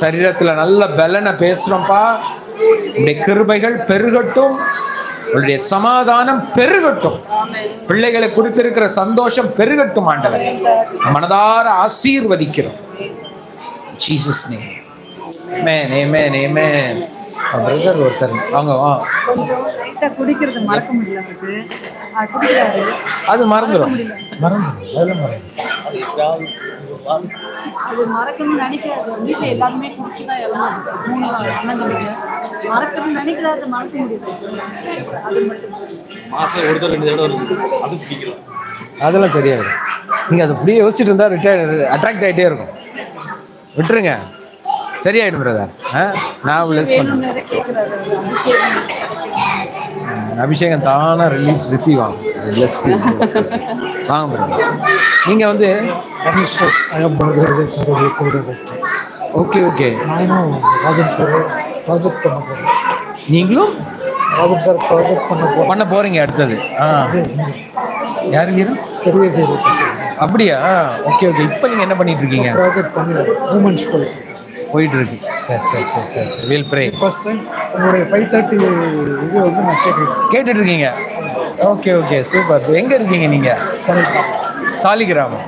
சரீரத்தில் நல்ல பலனை பேசுகிறோம்ப்பா. உங்களுடைய கிருபைகள் பெருகட்டும், உங்களுடைய சமாதானம் பெருகட்டும், பிள்ளைகளை குறித்திருக்கிற சந்தோஷம் பெருகட்டும். ஆண்டவரே, மனதார ஆசீர்வதிக்கிறோம். Jesus name. Amen amen amen. Brother ஒருத்தர் அவங்க குடிக்கிறது மறக்க முடியல, அது மறந்துடும். அது மறக்கணும்னு நினைக்கிறாரு. வீட்டுல எல்லாருமே குடிச்சுதான் இறந்தாங்க. 3 அண்ணன் மறக்கணும்னு நினைக்கிறாரு, மறக்க முடியாது. அது மட்டும் அதெல்லாம் சரியாயிடும். நீங்க அதை அப்படியே யோசிச்சுட்டு இருந்தா அட்ராக்ட் ஆகிட்டே இருக்கும். விட்டுருங்க, சரியாயிடும் பிரதர். நான் பிளஸ் பண்ணேன். அபிஷேகம் தானா ரிசீவ் ஆகும். வாங்க பிரதர். நீங்க வந்து ஓகே ஓகே, நீங்களும் பண்ண போறீங்க அடுத்தது. யாருங்க அப்படியா? Okay okay. இப்போ நீங்க என்ன பண்ணிட்டு இருக்கீங்க? போயிட்டு இருக்கு. சரி சரி சரி சரி சரி. Will pray. ஃபர்ஸ்ட் டைம் உங்களுடைய 5:30 இது வந்து நான் கேட்டுட்டு இருக்கீங்க. Okay okay, super. எங்க இருக்கீங்க நீங்க? சாலிகிராமம்.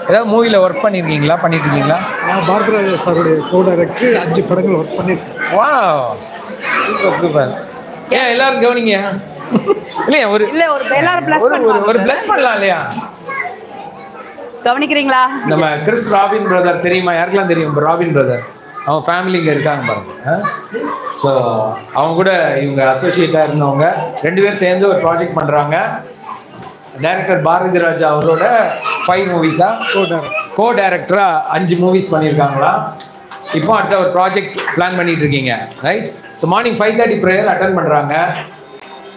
ஏதாவது மூவில ஒர்க் பண்ணிருக்கீங்களா? பண்ணிட்டு இருக்கீங்களா? நான் பாரதிராஜா சாருடைய கோ-டைரக்டர் 5 படங்கள் ஒர்க் பண்ணிருக்கேன். Wow, super super. ஏன் எல்லாரும் கவனிங்க. இல்லையா ஒரு பிளஸ் பண்ணலாம் இல்லையா? கவனிக்கிறீங்களா? நம்ம கிறிஸ் ராபின் பிரதர் தெரியுமா? யாருக்கெல்லாம் தெரியும்? ராபின் பிரதர், அவங்க ஃபேமிலி இங்கே இருக்காங்க பாருங்க. ஸோ அவங்க கூட இவங்க அசோசியேட்டாக இருந்தவங்க 2 பேரும் சேர்ந்து ஒரு ப்ராஜெக்ட் பண்ணுறாங்க. டைரக்டர் பாரதி ராஜா அவரோட 5 மூவிஸா கோ டைரக்டராக 5 மூவிஸ் பண்ணியிருக்காங்களா. இப்போ அடுத்த ஒரு ப்ராஜெக்ட் பிளான் பண்ணிட்டு இருக்கீங்க, right? So morning 5:30 prayer attend பண்ணுறாங்க.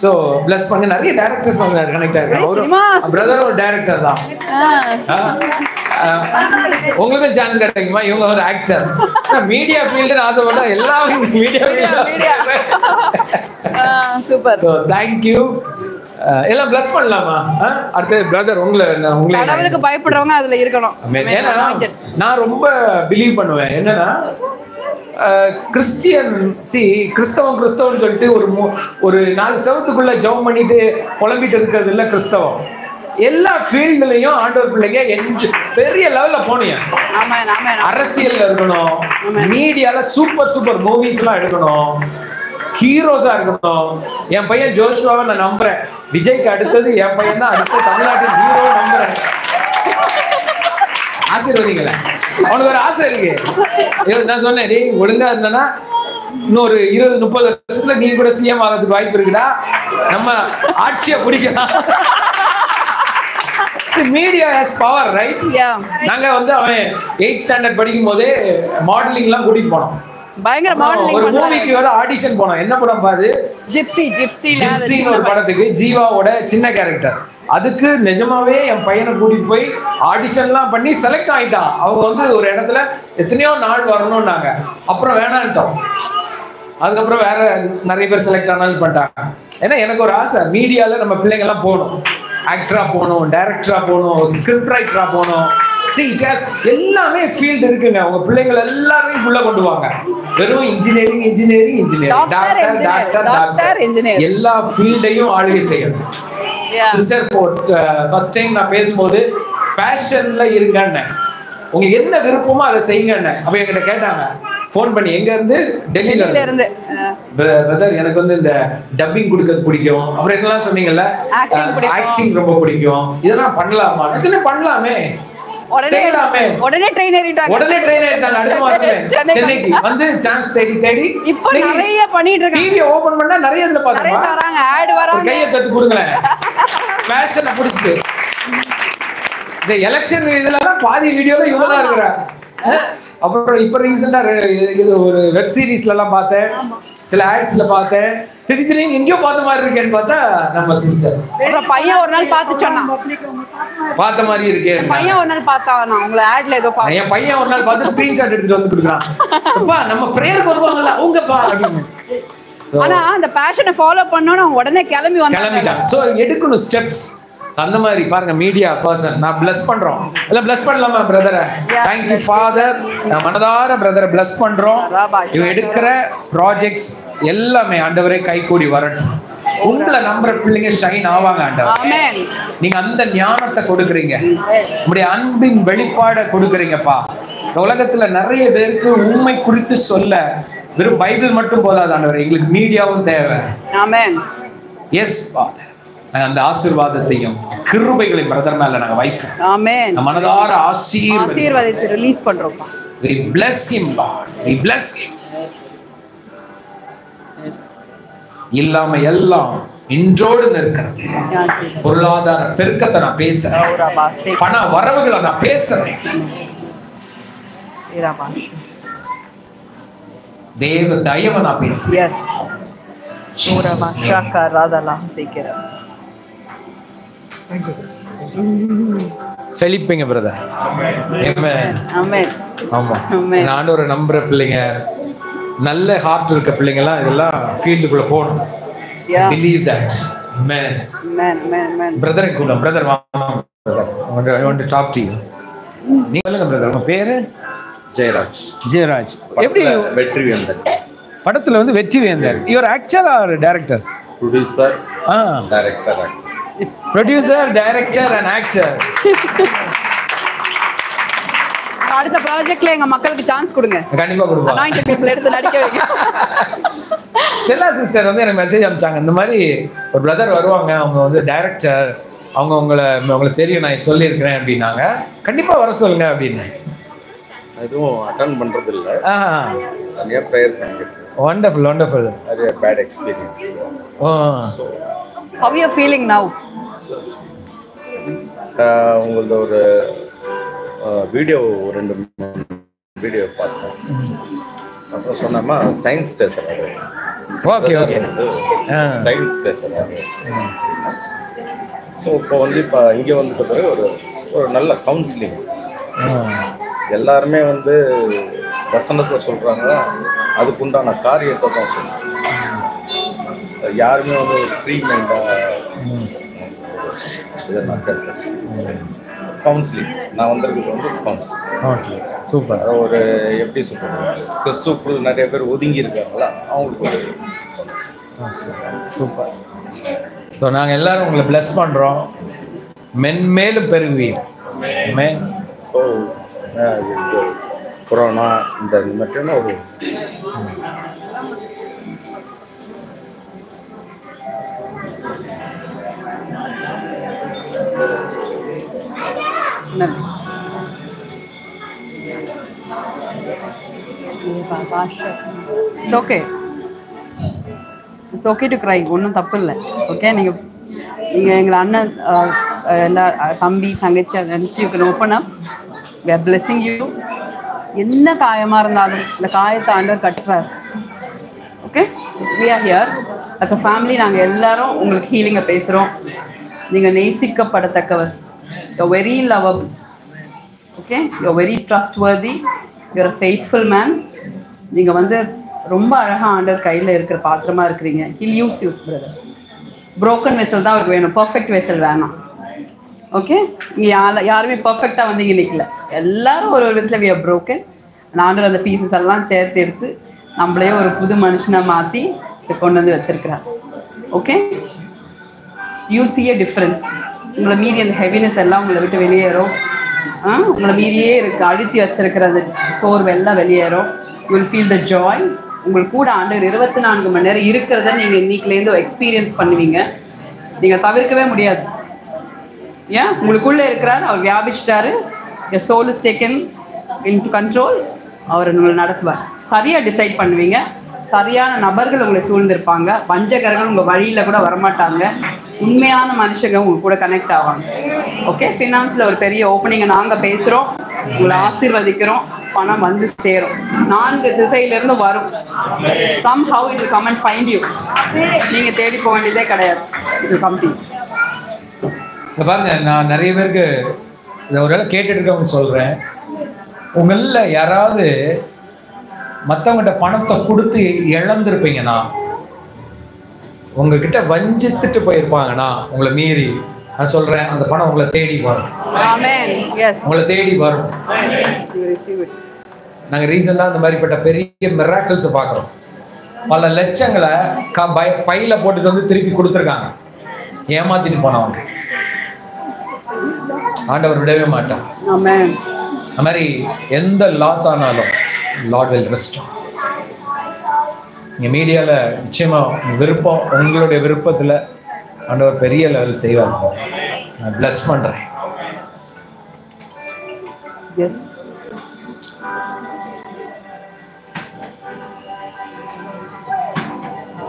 ஸோ பிளஸ் பண்ண நிறைய டேரக்டர்ஸ் அவங்க கனெக்ட் ஆயிருக்காங்க. ஒரு பிரதர் ஒரு டேரக்டர் தான். உங்களுக்கும் சான்ஸ் கிடைக்குமா? இவங்க ஒரு ஆக்டர். மீடியா ஃபீல்டுன்னு ஆசைப்பட்டா எல்லாம் மீடியா சூப்பர். So thank you. எல்லாம் பிளஸ் பண்ணலாமா? அடுத்து பிரதர் உங்களை கடவுளுக்கு பயப்படுறவங்க அதுல இருக்கணும். ஏன்னா நான் ரொம்ப பிலீவ் பண்ணுவேன் என்னன்னா கிறிஸ்டியன் கிறிஸ்தவன் சொல்லிட்டு ஒரு 4 செவத்துக்குள்ள ஜெபம் பண்ணிட்டு புலம்பிட்டு இருக்கிறது இல்ல கிறிஸ்தவம். எல்லா ஃபீல்டுலயும் ஆண்டவர் பிள்ளைங்க பெரிய லெவல்ல போனீங்க. அரசியல்ல இருக்கணும், மீடியால சூப்பர் மூவிஸ் எல்லாம் எடுக்கணும், ஹீரோஸா இருக்கணும். என் பையன் ஜோஷுவாவை நான் நம்புறேன். விஜய்க்கு அடுத்தது என் பையன் தான் அடுத்த தமிழ்நாட்டின் ஹீரோ நம்புறேன். ஆசீர்வதிங்கள. அவனுக்கு ஒரு ஆசை இருக்கு. நான் சொன்னேன், நீ ஒழுங்கா இருந்தனா இன்னொரு 20-30 வருஷத்துல நீ கூட சிஎம் ஆகிறதுக்கு வாய்ப்பு இருக்குடா. நம்ம ஆட்சியை பிடிக்கலாம். Media has power, right? நாங்க வந்து அவன் 8th ஸ்டாண்டர்ட் படிக்கும் போதே மாடலிங் எல்லாம் கூட்டிட்டு போனோம். பயங்கர மாடலிங். ஒரு மூவிக்கு வர ஆடிஷன் போனோம். என்ன படம் பாது? ஜிப்சின்னு ஒரு படத்துக்கு ஜீவாவோட சின்ன கேரக்டர். அதுக்கு நிஜமாவே என் பையனை கூட்டிட்டு போய் ஆடிஷன்லாம் பண்ணி செலக்ட் ஆயிட்டான். அவங்க வந்து ஒரு இடத்துல எத்தனையோ நாள் வரணும்னாங்க. அப்புறம் வேணான்ட்டோம். அதுக்கப்புறம் வேற நிறைய பேர் செலக்ட் ஆனாலும் பண்ணிட்டாங்க. ஏன்னா எனக்கு ஒரு ஆசை, மீடியால நம்ம பிள்ளைங்க எல்லாம் போகணும். ஆக்டரா போகணும், டைரக்டரா போகணும், ஸ்கிரிப்ட் ரைட்டரா போகணும். எல்லாமே ஃபீல்டு இருக்குங்க. உங்க பிள்ளைங்களை எல்லாரையும் உள்ள கொண்டு வாங்க. வெறும் இன்ஜினியரிங் டாக்டர் எல்லா ஃபீல்டையும் ஆளுகை செய்யணும். சிஸ்டர் ஃபர்ஸ்ட் டைம் நான் பேசும்போது பேஷன்ல இருங்கன்னு, உங்களுக்கு என்ன விருப்பமோ அதை செய்யுங்கன்னு. அப்ப என்கிட்ட கேட்டாங்க போன் பண்ணி, எங்க இருந்து? டெல்லியில இருந்து. பிரதர் எனக்கு வந்து இந்த டப்பிங் கொடுக்கறது பிடிக்கும், அப்புறம் என்னெல்லாம் சொன்னீங்கல்ல ஆக்டிங் ரொம்ப பிடிக்கும், இதெல்லாம் பண்ணலாமா? பண்ணலாமே, உடனே ட்ரெயின் ஏறிட்டாங்க. அடுத்த மாசம் சென்னைக்கு வந்து சான்ஸ் தேடி இப்போ நிறைய பண்ணிட்டு இருக்காங்க. டிவி ஓபன் பண்ணா நிறைய இதுல பாருங்க, வராங்க, ஆட் வராங்க. கையை தட்டி கொடுங்களேன். ஃபேஷனை பிடிச்சிட்டு இந்த எலெக்ஷன் இதுலலாம் பாதி வீடியோல இவங்க தான் இருக்கிறாங்க. அப்புறம் இப்ப ரீசெண்டா இது ஒரு வெப் சீரிஸ்ல எல்லாம் பார்த்தேன், சில ஆட்ஸ்ல பார்த்தேன். திடீர்னு எங்கேயோ பார்த்த மாதிரி இருக்கேன்னு பார்த்தா நம்ம சிஸ்டர். பையன் ஒரு நாள் பார்த்து சொன்னான், பார்த்த மாதிரி இருக்கே. பையன் ஒரு நாள் பார்த்தான், உங்களை ஆட்ல ஏதோ பார்த்தேன். என் பையன் ஒரு நாள் பார்த்து ஸ்கிரீன்ஷாட் எடுத்துட்டு வந்து கொடுக்குறான். அப்பா நம்ம பிரேயருக்கு வருவாங்கல்ல அவங்கப்பா அப்படின்னு. ஆனா அந்த பேஷனை ஃபாலோ பண்ணனும் உடனே கிளம்பிட்டாங்க. சோ எடுக்கணும் ஸ்டெப்ஸ். அந்த மாதிரி பாருங்க, மீடியா பர்சன் நான் பிளஸ் பண்றோம். எல்லாம் பிளஸ் பண்ணலாமா பிரதரை? Thank you father. நான் மனதார பிரதரை பிளஸ் பண்றோம். இவ எடுக்கிற ப்ராஜெக்ட்ஸ் எல்லாமே ஆண்டவரே கைகூடி வரட்டும். உங்களை நம்புற பிள்ளைங்க ஷைன் ஆவாங்க ஆண்டவர். நீங்க அந்த ஞானத்தை கொடுக்குறீங்க, உங்களுடைய அன்பின் வெளிப்பாட கொடுக்குறீங்கப்பா. உலகத்துல நிறைய பேருக்கு உண்மை குறித்து சொல்ல வெறும் பைபிள் மட்டும் போதாது ஆண்டவர், எங்களுக்கு மீடியாவும் தேவை. எஸ் ஃபாதர், அந்த ஆசீர்வாதத்தையும் கிருபைகளையும் பிரதர் மேல நாங்க வைக்கிறோம். ஆமென். மனதார ஆசீர்வாதத்தை ரிலீஸ் பண்றோம். We bless him, Lord. We bless him. இல்லாம எல்லாம் இன்றோடு நிற்கிறது. பொருளாதார பெருக்கத்தை நான் பேசுறேன், பண வரவுகளை நான் பேசுறேன். தேவ தயவை நான் பேசுறேன். செழிப்பீங்க பிரதர். ஆண்டவரை நம்புற பிள்ளைங்க, நல்ல ஹார்ட் இருக்க பிள்ளைங்க எல்லாம் இதெல்லாம் ஃபீல்டுக்குள்ள போகணும். Believe that. Amen. பிரதர் கூட brother I want to talk to you. நீங்க சொல்லுங்க பிரதர், உங்க பேரு? ஜெயராஜ். ஜெயராஜ். எப்படி வெற்றி வேந்தர் படத்துல வந்து வெற்றி வேந்தர்? Your actor or director? Producer, director. Producer, director and actor. அடுத்த ப்ராஜெக்ட்ல எங்க மக்களுக்கு சான்ஸ் கொடுங்க. கண்டிப்பா கொடுப்போம். அனாயிண்டட் பீப்பிள் எடுத்து நடிக்க வைங்க. ஸ்டெல்லா சிஸ்டர் வந்து எனக்கு மெசேஜ் அனுப்பிச்சாங்க, இந்த மாதிரி ஒரு பிரதர் வருவாங்க, அவங்க வந்து டைரக்டர், அவங்க உங்களுக்கு தெரியும் நான் சொல்லியிருக்கிறேன் அப்படின்னாங்க. கண்டிப்பா வர சொல்லுங்க அப்படின்னு. எதுவும் அட்டெண்ட் பண்றது இல்ல. நிறைய பிரேயர் பண்ணிருக்கேன். Wonderful wonderful. நிறைய bad experience. How you feeling now? உங்களோட ஒரு வீடியோ 2 வீடியோ பார்த்தேன். அப்புறம் சொன்னோமா சயின்ஸ் பேசுறாரு. Okay okay. சயின்ஸ் பேசுகிறாங்க. ஸோ இப்போ வந்து இப்போ இங்கே வந்துட்ட பிறகு ஒரு நல்ல கவுன்சிலிங். எல்லாருமே வந்து வசனத்தை சொல்கிறாங்க, அதுக்குண்டான காரியத்தை தான் சொல்லுவாங்க. யாருமே வந்து ஃப்ரீ மைண்டாக இதை நான் பேசுகிறேன். கவுன்சிலிங் நான் வந்திருக்கிறது வந்து கவுன்சிலிங். சூப்பர். ஒரு எப்படி சொல்கிறது, கிறிஸ்துக்குள் நிறைய பேர் ஒதுங்கி இருக்காங்களா, அவங்களுக்கு ஒரு சூப்பர். ஸோ நாங்கள் எல்லாரும் உங்களை பிளஸ் பண்ணுறோம், மென்மேலும் பெருகுவீர். ஸோ கொரோனா இந்த மட்டும் ஒரு it's okay, it's okay to cry. ஒன்றும் தப்பு இல்லை. ஓகே, நீங்கள் எங்களை அண்ணன் எல்லா தம்பி தங்கச்சி அதை நினச்சி you can open up. We are blessing you. என்ன காயமாக இருந்தாலும் இந்த காயத்தை ஆண்டவர் கட்டுறார். Okay, we are here as a family. நாங்கள் எல்லாரும் உங்களுக்கு ஹீலிங்கை பேசுகிறோம். நீங்கள் நேசிக்கப்படத்தக்கவர். You are very lovable. Okay, you are very trustworthy. You are a faithful man. நீங்கள் வந்து ரொம்ப அழகாக ஆண்டவர் கையில் இருக்கிற பாத்திரமா இருக்கிறீங்க. He'll use brother. Broken vessel தான் அவருக்கு வேணும், பர்ஃபெக்ட் வெசல் வேணாம். ஓகே, இங்கே யாருமே பர்ஃபெக்டாக வந்து இங்கே நிற்கல. எல்லாரும் ஒரு விதத்தில் வி ஆர் ப்ரோக்கன். ஆண்டவர் அந்த பீசஸ் எல்லாம் சேர்த்து எடுத்து நம்மளே ஒரு புது மனுஷனாக மாற்றி கொண்டு வந்து வச்சிருக்கிறார். Okay, you C A difference. உங்களை மீறி அந்த ஹெவினஸ் எல்லாம் உங்களை விட்டு வெளியேறும். உங்களை மீறியே அழுத்தி வச்சிருக்கிற அந்த சோர்வெல்லாம் வெளியேறும். You will feel the joy. உங்களுக்கு கூட ஆண்டவர் 24 மணி நேரம் இருக்கிறத நீங்கள் இன்னைக்குலேருந்து எக்ஸ்பீரியன்ஸ் பண்ணுவீங்க. நீங்கள் தவிர்க்கவே முடியாது. ஏன் உங்களுக்குள்ளே இருக்கிறார், அவர் வியாபிச்சிட்டாரு. your soul is taken into control. அவர் உங்களை நடத்துவார். சரியாக டிசைட் பண்ணுவீங்க. சரியான நபர்கள் உங்களை சூழ்ந்திருப்பாங்க. வஞ்சகர்கள் உங்கள் வழியில் கூட வரமாட்டாங்க. உண்மையான மனுஷங்க உங்க கூட கனெக்ட் ஆவாங்க. ஓகே, ஃபினான்ஸில் ஒரு பெரிய ஓப்பனிங்கை நாங்கள் பேசுகிறோம். உங்களை ஆசீர்வதிக்கிறோம். பணம் வந்து சேரும். 4 திசையிலிருந்து வரும். somehow it will come and find you. நீங்கள் தேடி போக வேண்டியதே கிடையாது. இது கம்ப்ளீட். பாருங்க, நான் நிறைய பேருக்கு இதை ஒரு வேளை கேட்டுட்டு இருக்கவங்க சொல்கிறேன். உங்களில் யாராவது மற்றவங்ககிட்ட பணத்தை கொடுத்து இழந்திருப்பீங்கன்னா, உங்ககிட்ட வஞ்சித்துட்டு போயிருப்பாங்கன்னா, உங்களை மீறி நான் சொல்கிறேன், அந்த பணம் உங்களை தேடி வரும். உங்களை தேடி வரும். நாங்கள் ரீசெண்டாக அந்த மாதிரிப்பட்ட பெரிய மிராக்கிள்ஸை பார்க்குறோம். பல லட்சங்களை பையில போட்டுட்டு வந்து திருப்பி கொடுத்துருக்காங்க. ஏமாத்திட்டு போனவங்க ஆண்டவர் விடவே மாட்டார். அந்த மாதிரி எந்த லாஸ் ஆனாலும் லார்ட் வில் ரெஸ்டோர். நீங்கள் மீடியாவில் நிச்சயமாக விருப்பம், உங்களுடைய விருப்பத்தில் ஆண்டவர் பெரிய லெவல் செய்வார். நான் பிளஸ் பண்ணுறேன். எஸ்,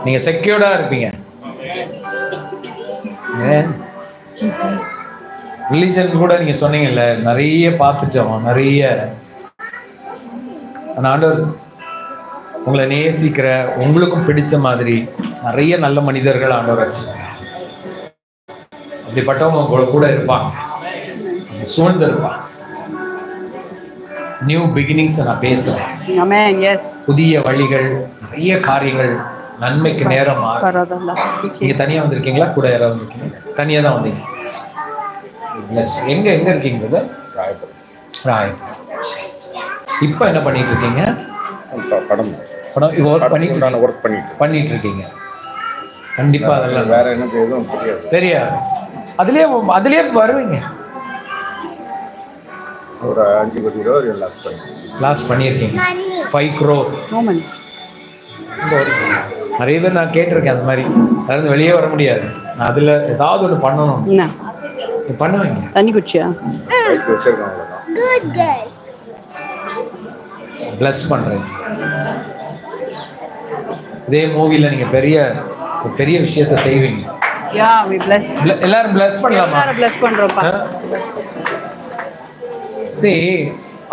நீங்கள் செக்யூர்டாக இருப்பீங்க. ரிலீஜன் கூட நீங்கள் சொன்னீங்கல்ல, நிறைய பார்த்துட்டோம். நிறைய ஆண்டவர் உங்களை நேசிக்கிற, உங்களுக்கும் பிடிச்ச மாதிரி நிறைய நல்ல மனிதர்கள் ஆண்டவர் வச்சுருக்காங்க. அப்படிப்பட்டவங்க உங்களை கூட இருப்பாங்க, சூழ்ந்து இருப்பாங்க. நியூ பிகினிங்ஸ் நான் பேசுறேன். புதிய வழிகள், நிறைய காரியங்கள், நன்மைக்கு நேரம். நீங்க தனியா வந்திருக்கீங்களா, கூட யாராவது வந்திருக்கீங்க? தனியா தான் வந்தீங்க. எங்க இருக்கீங்க? ராயபுரம். இப்போ என்ன பண்ணிட்டு இருக்கீங்க? படம் ஒர்க் பண்ணிட்டு இருக்கீங்க. கண்டிப்பா அதெல்லாம் வேற என்ன எதுவும் தெரியாது. அதுலயே வருவீங்க. ஒரு 5 கோடி ரூபாய் லாஸ் பண்ணியிருக்கீங்க. 5 crore. நிறைய பேர் நான் கேட்டிருக்கேன் அந்த மாதிரி. அதுலேருந்து வெளியே வர முடியாது. நான் அதில் ஏதாவது ஒன்று பண்ணணும். பண்ணுவீங்க. தண்ணி குடிச்சியா? பிளஸ் பண்ணுறேன். இதே மூவியில் நீங்கள் பெரிய விஷயத்தை செய்வீங்க. எல்லாரும் பிளஸ் பண்ணலாமா? பிளஸ் பண்றோம்ப்பா. சரி,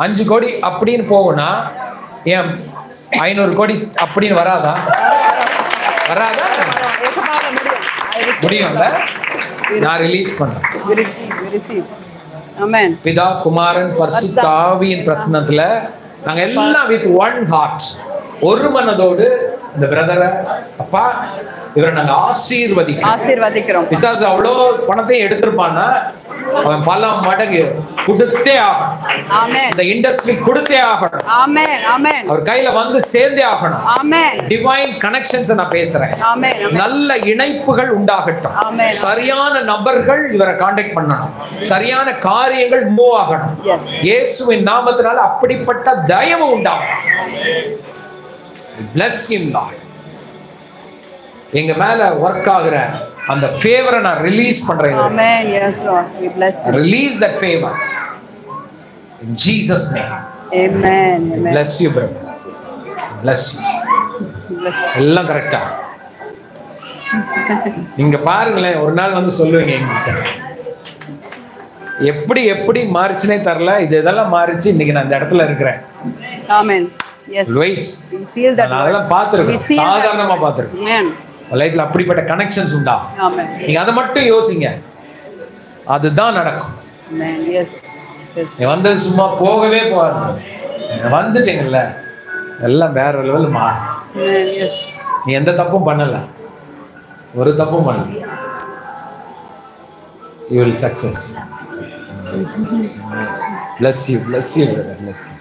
5 கோடி அப்படின்னு போகும்னா ஏன் 500 கோடி அப்படின்னு வராதா? வராதா? முடியும்ல? நான் ரிலீஸ் பண்றேன். பிதா குமாரன் பரிசுத்த ஆவியின் பிரசன்னத்துல நாங்க எல்லாம் வித் ஒன் ஹார்ட், ஒரு மனதோடு இந்த பிரதரை, அப்பா இவரை நாங்க ஆசீர்வதிக்கிறோம். பிசாசு அவ்வளோ பணத்தையும் எடுத்திருப்பான்னா அவன் பல மடங்கு கொடுத்தே ஆகணும். இந்த இண்டஸ்ட்ரி கொடுத்தே ஆகணும். அவர் கையில வந்து சேர்ந்தே ஆகணும். டிவைன் கனெக்ஷன்ஸ் நான் பேசுறேன். நல்ல இணைப்புகள் உண்டாகட்டும். சரியான நபர்கள் இவரை கான்டாக்ட் பண்ணணும். சரியான காரியங்கள் மூவ் ஆகணும். இயேசுவின் நாமத்தினால அப்படிப்பட்ட தயவு உண்டாகும். Bless him, Lord. எங்க மேல ஒர்க் ஆகுற அந்த ஃபேவரை நான் ரிலீஸ் பண்றேன். Amen. Yes, Lord. We bless you. Release that favor in Jesus name. Amen. Amen. Bless you, brother. Bless you. எல்லாம் கரெக்டா? நீங்க பாருங்களேன், ஒரு நாள் வந்து சொல்லுவீங்க என்கிட்ட, எப்படி எப்படி மாறிச்சுனே தெரியல, இதெல்லாம் மாறிச்சு, இன்னைக்கு நான் இந்த இடத்துல இருக்கிறேன். Amen. Yes. Wait. We feel that. நான் அதெல்லாம் பார்த்திருக்கேன், சாதாரணமா பார்த்திருக்கேன். Amen. லைஃப்ல அப்படிப்பட்ட கனெக்ஷன்ஸ் உண்டா? Amen. நீங்க அதை மட்டும் யோசிங்க, அதுதான் நடக்கும். Amen. Yes. Yes. நீ வந்து சும்மா போகவே போகாது, வந்துட்டீங்கல்ல எல்லாம் வேற லெவல் மாறும். Amen. Yes. நீ எந்த தப்பும் பண்ணல, ஒரு தப்பும் பண்ணல, you will success. Bless you, bless you, brother, bless you.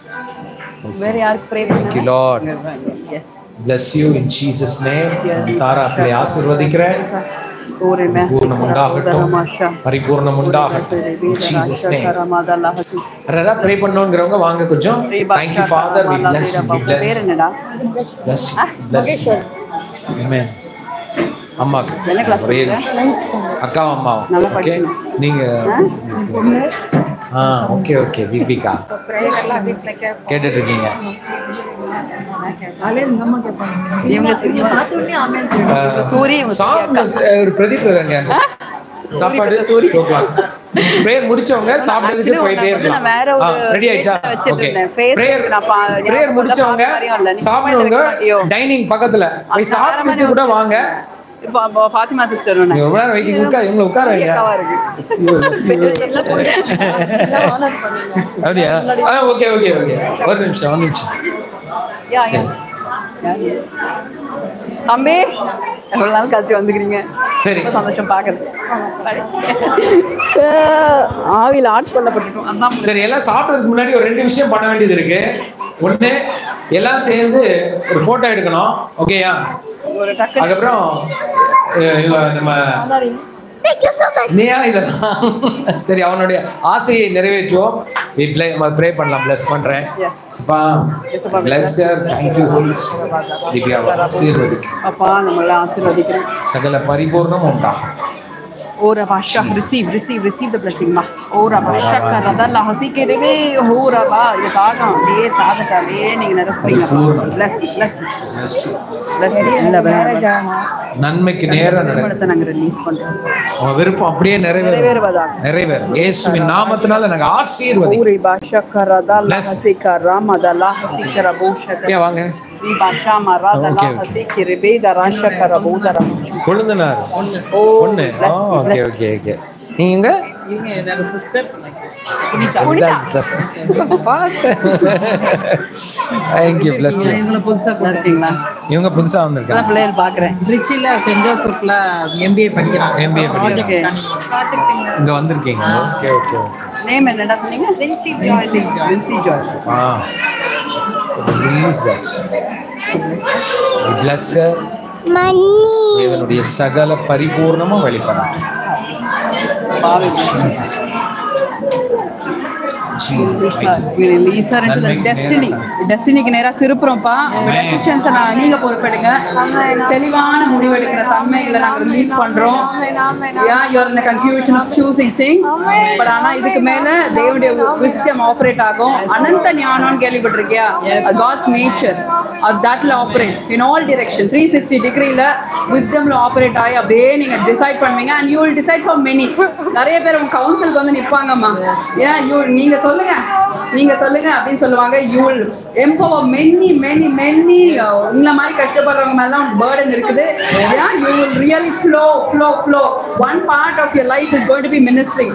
Very hard pray. Thank you, Lord. Yes. Bless you in Jesus name. சாரா அப்படி ஆசீர்வதிக்கிறேன். பூர்ணம் உண்டாகட்டும், பரிபூர்ணம் உண்டாகட்டும் in Jesus name. அரரா ப்ரே பண்ணனும்ங்கறவங்க வாங்க கொஞ்சம். Thank you Father, we bless you, we bless you. Bless you, bless you. Amen. அம்மா அக்கா அம்மா ஓகே, நீங்க ஓகே ஓகே தீபிகா கேட்டுட்டு இருக்கீங்க. ஒரு பிரதீப் சாப்பாடு பிரேயர் முடிச்சவங்க சாப்பிட்டதுக்கு போயிட்டே இருக்கலாம். ரெடி ஆயிடுச்சா? ஓகே. பிரேயர் முடிச்சவங்க சாப்பிடுவங்க டைனிங் பக்கத்துல போய் சாப்பிட்டு கூட வாங்க. ஃபாத்திமா சிஸ்டர் உட்கார அப்படியா? ஓகே ஓகே ஓகே, ஒரு நிமிஷம். அம்பே எவ்வளவு நாள் கழிச்சு வந்துக்கிறீங்க. சரி, சந்தோஷம் பாக்குறது. ஆவியில் ஆட்கொள்ளப்பட்டிருக்கோம். அதான் சரி. எல்லாம் சாப்பிட்றதுக்கு முன்னாடி ஒரு 2 விஷயம் பண்ண வேண்டியது இருக்கு. ஒண்ணு, எல்லாம் சேர்ந்து ஒரு போட்டோ எடுக்கணும். ஓகேயா? அதுக்கப்புறம் நம்ம சரி, அவனுடைய ஆசையை நிறைவேற்றுவோம். ப்ரே பண்ணலாம். பிளஸ் பண்றேன். சகல பரிபூர்ணம் உண்டாகும். Ora basha, receive the blessing ma. Ora basha kadalla hasikireve ora ba yadaga de sadaka de ninga narapringa. Bless you. இல்ல வேற நன்மைக்கு நேரா நடக்கும். நாங்க ரிலீஸ் பண்றோம். உங்க விருப்பம் அப்படியே நிறைவேறும். இயேசுவின் நாமத்தினால நாங்க ஆசீர்வதிக்கிறோம். Ora basha kadalla hasikara madalla hasikara bosha. வாங்க. basha maradalla hasikireve darasha karabodara. கொழுந்தனார் ஒண்ணு. Okay okay okay. நீங்க என்னோட sister Punitha. Thank you, bless you. இவங்க புதுசா இருக்கீங்களா? இவங்க புதுசா வந்திருக்காங்க. நான் பிள்ளைகள் பார்க்கறேன். திருச்சியில சென்ட் ஜோசப்ல MBA படிக்கிறாங்க. இங்க வந்திருக்கீங்க. Okay okay. நேம் என்னடா சொன்னீங்க? Vincy Joyce. Release that. Bless her. தேவனுடைய சகல பரிபூர்ணமும் வெளிப்படட்டும். டெஸ்டினிக்கு நேரா திருப்புறோம்ப்பா. நீங்க பொறுப்பெடுங்க. தெளிவான முடிவெடுக்கிற தன்மைகளை நாங்க ரிலீஸ் பண்றோம். Confusion of choosing things. But ஆனா இதுக்கு மேல தேவனுடைய விஸ்டம் ஆபரேட் ஆகும். அனந்த ஞானம்னு கேள்விப்பட்டிருக்கியா? காட்ஸ் நேச்சர் தட்ல ஆபரேட் இன் ஆல் டிரெக்ஷன். 360 டிகிரில விஸ்டம்ல ஆபரேட் ஆகி அப்படியே நீங்க டிசைட் பண்ணுவீங்க. And you will decide for many. நிறைய பேர் உங்க கவுன்சிலுக்கு வந்து நிற்பாங்கம்மா. நீங்க சொல்லுங்க அப்படின்னு சொல்லுவாங்க. யூ வில் empower many உங்களை மாதிரி கஷ்டப்படுறவங்க மேலாம் burden இருக்குது. Yeah, you will really flow. One part of your life is going to be ministering.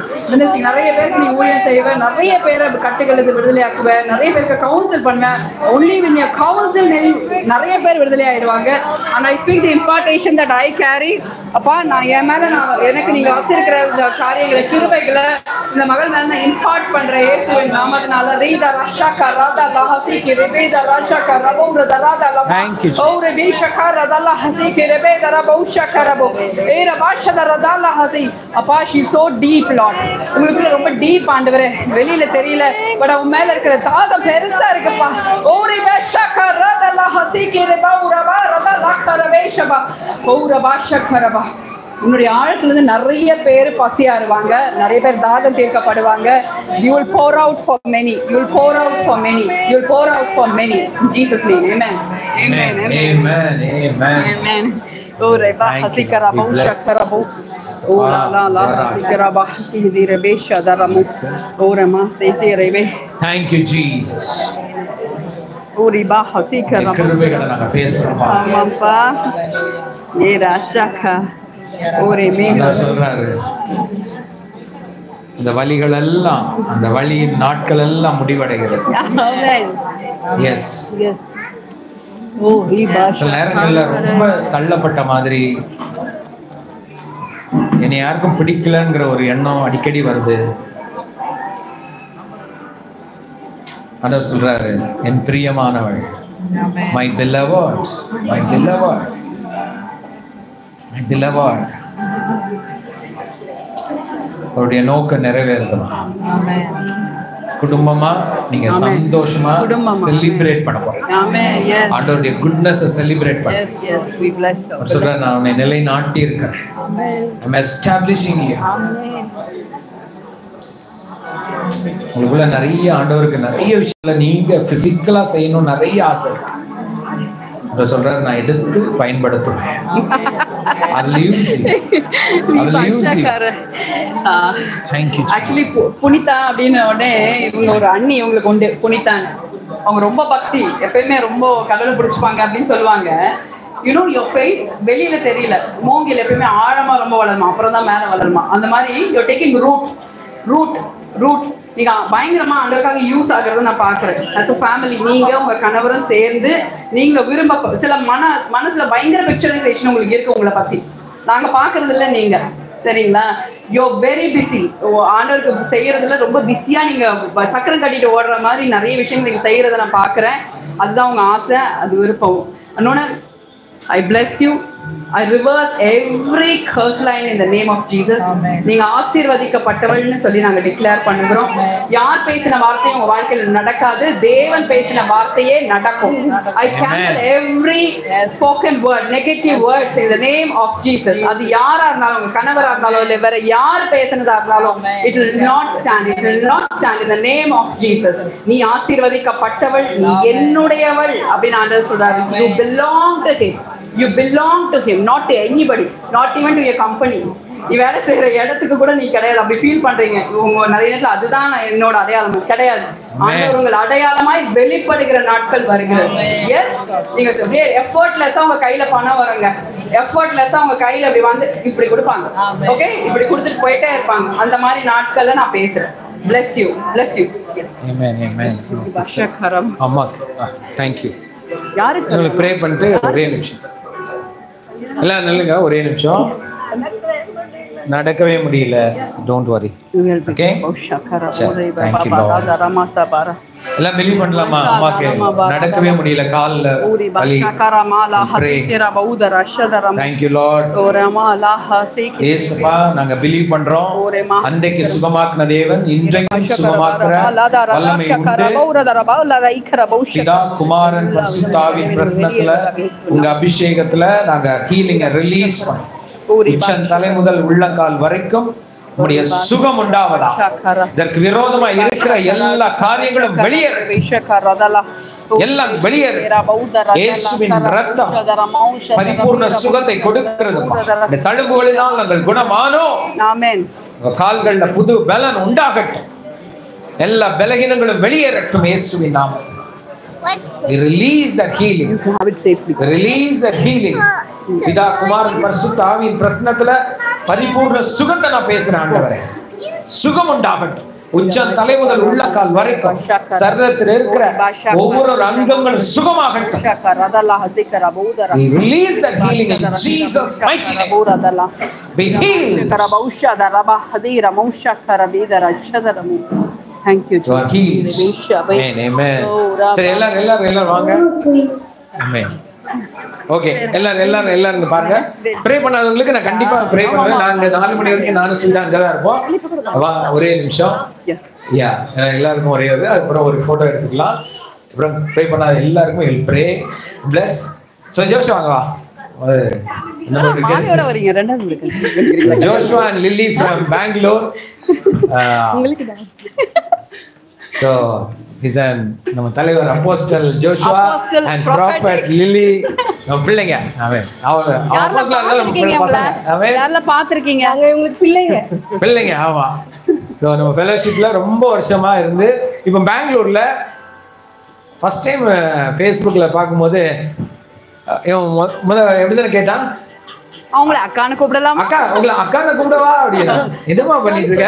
நிறைய பேருக்கு நீ ஊழியம் செய்வே, நிறைய பேரை கட்டுகளுக்கு விடுதலை ஆக்குவே, நிறைய பேருக்கு கவுன்சில் பண்ணுவேன். only when you counsel நிறைய பேர் விடுதலை ஆயிடுவாங்க. and I speak the impartation that I carry. அப்பா நான் என் மேல எனக்கு நீங்க வச்சிருக்கிற காரியங்களை கிருபைகளை இந்த மகள் மேல நான் இம்பார்ட் பண்றேன் இயேசுவின் நாமத்தினால. ரீதா ரஷாகா ராதா லஹசிகி ரெபேதா ரஷாகா ரபோ ரதராதா லபா ஓ ரெபிஷகா ரதா லஹசிகி ரெபேதா ரபோ ஷகா ரபோ ஏ ரபாஷத ரதா லஹசி. அப்பா she so deep Lord. உங்களுக்கு ரொம்ப டீப் ஆண்டவரே, வெளியில தெரியல, பட் உன் மேல இருக்கிற தாகம் பெருசா இருக்குப்பா. ஓ ரெபிஷகா ரதா லஹசிகி ரெபா ரபா ரதா லஹா ரபேஷபா ஓ ரபாஷகா ரபா. உன்னுடைய ஆழத்துலேருந்து நிறைய பேர் பசியாருவாங்க, நிறைய பேர் தாகம் தீர்க்கப்படுவாங்க. You will pour out for many. You will pour out for many. You will pour out for many. In Jesus' name, amen. Amen. Oh, reba hasikarabu shakarabu. Oh, la hasikarabu hasidi rebe shadaramu. Oh, rema sete rebe. Thank you, Jesus. Oh, reba hasikarabu. கிருபைகளை நாங்க பேசுறோம். ஆமாப்பா. ஏ ராஷாக்கா. சொல்றாரு, இந்த வழிகள் எல்லாம், அந்த வழியின் நாட்கள் எல்லாம் முடிவடைகிறது. எஸ், சில நேரங்கள்ல ரொம்ப தள்ளப்பட்ட மாதிரி, என்னை யாருக்கும் பிடிக்கலங்கிற ஒரு எண்ணம் அடிக்கடி வருது. ஆண்டவர் சொல்றாரு, என் பிரியமானவள், my beloved, my beloved, அவருடைய நோக்கம் நிறைவேறணும். குடும்பமா நீங்க சந்தோஷமா செலிப்ரேட் பண்ண போறீங்க. ஆண்டவருடைய குட்னஸ் செலிப்ரேட் பண்ண. சொல்றேன், நான் உன்னை நிலைநாட்டி இருக்கிறேன். I'm establishing you. உங்களுக்குள்ள நிறைய ஆண்டவருக்கு நிறைய விஷயங்களை நீங்க பிசிக்கலா செய்யணும், நிறைய ஆசை இருக்கு. சொல்றாரு, நான் எடுத்து பயன்படுத்துவேன். ஆக்சுவலி புனிதா அப்படின்னு உடனே இவங்க ஒரு அண்ணி இவங்களுக்கு உண்டு, புனிதான்னு. அவங்க ரொம்ப பக்தி, எப்பயுமே ரொம்ப கடவுளை பிடிச்சிப்பாங்க அப்படின்னு சொல்லுவாங்க. யூனோ யோர் ஃபெய்த் வெளியில தெரியல, மூங்கில் எப்பயுமே ஆழமா ரொம்ப வளருமா, அப்புறம் தான் மேல வளருமா. அந்த மாதிரி யூர் டேக்கிங் ரூட் நீங்க பயங்கரமா ஆண்டவருக்காக யூஸ் ஆகுறத நான் பாக்குறேன். as a family நீங்க உங்க கணவரும் சேர்ந்து நீங்க விரும்ப சில மனசுல பயங்கர பிக்சரைசேஷன் உங்களுக்கு இருக்கு உங்களை பத்தி, நாங்க பாக்குறது இல்ல. நீங்க சரிங்களா, யூ வெரி பிஸி. ஆண்டவருக்கு செய்யறதுல ரொம்ப பிஸியா நீங்க சக்கரம் கட்டிட்டு ஓடுற மாதிரி நிறைய விஷயங்கள் நீங்க செய்யறத நான் பாக்குறேன். அதுதான் உங்க ஆசை, அது விருப்பம். இன்னொன்னு, I bless you. I reverse every curse line in the name of Jesus. நீங்க ஆசீர்வதிக்கப்பட்டவள்னு சொல்லி நாங்க டிக்ளேர் பண்ணுகிறோம். யார் பேசின வார்த்தையும் உங்க வாழ்க்கையில நடக்காது, தேவன் பேசின வார்த்தையே நடக்கும். I cancel every spoken word, negative words in the name of Jesus. அது யாரா இருந்தாலும், உங்க கணவரா இருந்தாலும் இல்ல வேற யார் பேசினதா இருந்தாலும், it will not stand. It will not stand in the name of Jesus. நீ ஆசீர்வதிக்கப்பட்டவள், நீ என்னுடையவள் அப்படின்னு ஆண்டவர் சொல்றாரு. You belong to him. You belong to him, not to anybody, not even to your company. நீ வேலை செய்யற இடத்துக்கு கூட நீ கிடையாது. அப்படி ஃபீல் பண்றீங்க உங்க நிறைய நேரத்துல, அதுதான் என்னோட அடையாளம் கிடையாது. ஆண்டவர் உங்கள் அடையாளமாய் வெளிப்படுகிற நாட்கள் வருகிறது. எஸ், நீங்க அப்படியே எஃபர்ட்லெஸ்ஸா உங்க கையில பணம் வருங்க, எஃபர்ட்லெஸ்ஸா உங்க கையில அப்படி வந்து இப்படி கொடுப்பாங்க. ஓகே, இப்படி கொடுத்துட்டு போயிட்டே இருப்பாங்க. அந்த மாதிரி நாட்கள்ல நான் பேசுறேன். bless you, bless you. amen. அம்மா, thank you. யாருக்கு ப்ரே பண்ணிட்டு ஒரே நிமிஷம் எல்லாம் நில்லுங்க, ஒரே நிமிஷம். நடக்கவே முடியல. Don't worry. Okay, thank you Lord. எல்லாம் பிலீவ் பண்ணலாமா? அம்மாக்கு நடக்கவே முடியல, கால்ல வலி. Thank you Lord. இயேசுப்பா, நாங்க பிலீவ் பண்றோம். அன்றைக்கு சுகமாக்குன தேவன் இன்றைக்கும் சுகமாக்குற வல்லமை உண்டு. பிதா, குமாரன், பரிசுத்தாவின் பிரசன்னத்துல, உங்க அபிஷேகத்துல நாங்க ஹீலிங்க ரிலீஸ் பண்ணோம். உச்சன் தலை முதல் உள்ளங்கால் வரைக்கும் உடைய சுகம் உண்டாவதா. இதற்கு விரோதமா இருக்கிற எல்லா காரியங்களும் வெளியேறு, எல்லாம் வெளியேறு. இயேசுவின் இரத்தம் பரிபூர்ண சுகத்தை கொடுக்கிறது. இந்த தழும்புகளினால் நாங்கள் குணமானோம். ஆமென். கால்கள்ல புது பலன் உண்டாகட்டும். எல்லா பலகீனங்களும் வெளியேறட்டும் இயேசுவின் நாமத்தில். We release that healing. You can have it safely. We release that healing. பிதா குமாரன் பரிசுத்த ஆவியின் பிரசன்னத்துல பரிபூர்ண சுகத்தை நான் பேசுறேன் ஆண்டவரே. சுகம் உண்டாகட்டும். உச்சம் தலை முதல் உள்ளக்கால் வரைக்கும் சரீரத்தில் இருக்கிற ஒவ்வொரு அங்கங்களும் சுகமாகட்டும். We release that healing in Jesus mighty name. Be healed. Thank you, You are healed. Amen. Amen. சரி எல்லாரும் வாங்க. Amen. ஓகே எல்லாரும் இங்க பாருங்க. ப்ரே பண்ணாதவங்களுக்கு நான் கண்டிப்பா ப்ரே பண்ணுவேன். நாங்க 4 மணி வரைக்கும் நானும் சுல்தான் அங்க தான் இருப்போம். ஒரே நிமிஷம். எல்லாருக்கும் ஒரே அதுக்கப்புறம் ஒரு போட்டோ எடுத்துக்கலாம். அப்புறம் ப்ரே பண்ணாத எல்லாருக்கும் help pray plus. So Joshua வாங்க வா. மாலையோட வரீங்க ரெண்டாவது Joshua and Lily from Bangalore. உங்களுக்கு தான். So he's an நம்ம தலைவர் apostle Joshua and prophet Lily நம்ம பிள்ளைங்க. ஆமென். அவங்க அப்போஸ்தலர்கள் பசங்க. ஆமென். யாரல பாத்துர்க்கீங்க? அங்க உங்களுக்கு பிள்ளைங்க. ஆமா. சோ நம்ம ஃபெலோஷிப்ல ரொம்ப வருஷமா இருந்து இப்போ பெங்களூர்ல ஃபர்ஸ்ட் டைம் Facebookல பாக்கும்போது எப்படிதான் கேட்டான், அவங்கள அக்கான்னு கூப்பிடலாம். அக்கா உங்களை அக்கான்னு கூப்பிடவா அப்படின்னா என்னமா பண்ணிட்டு இருக்க.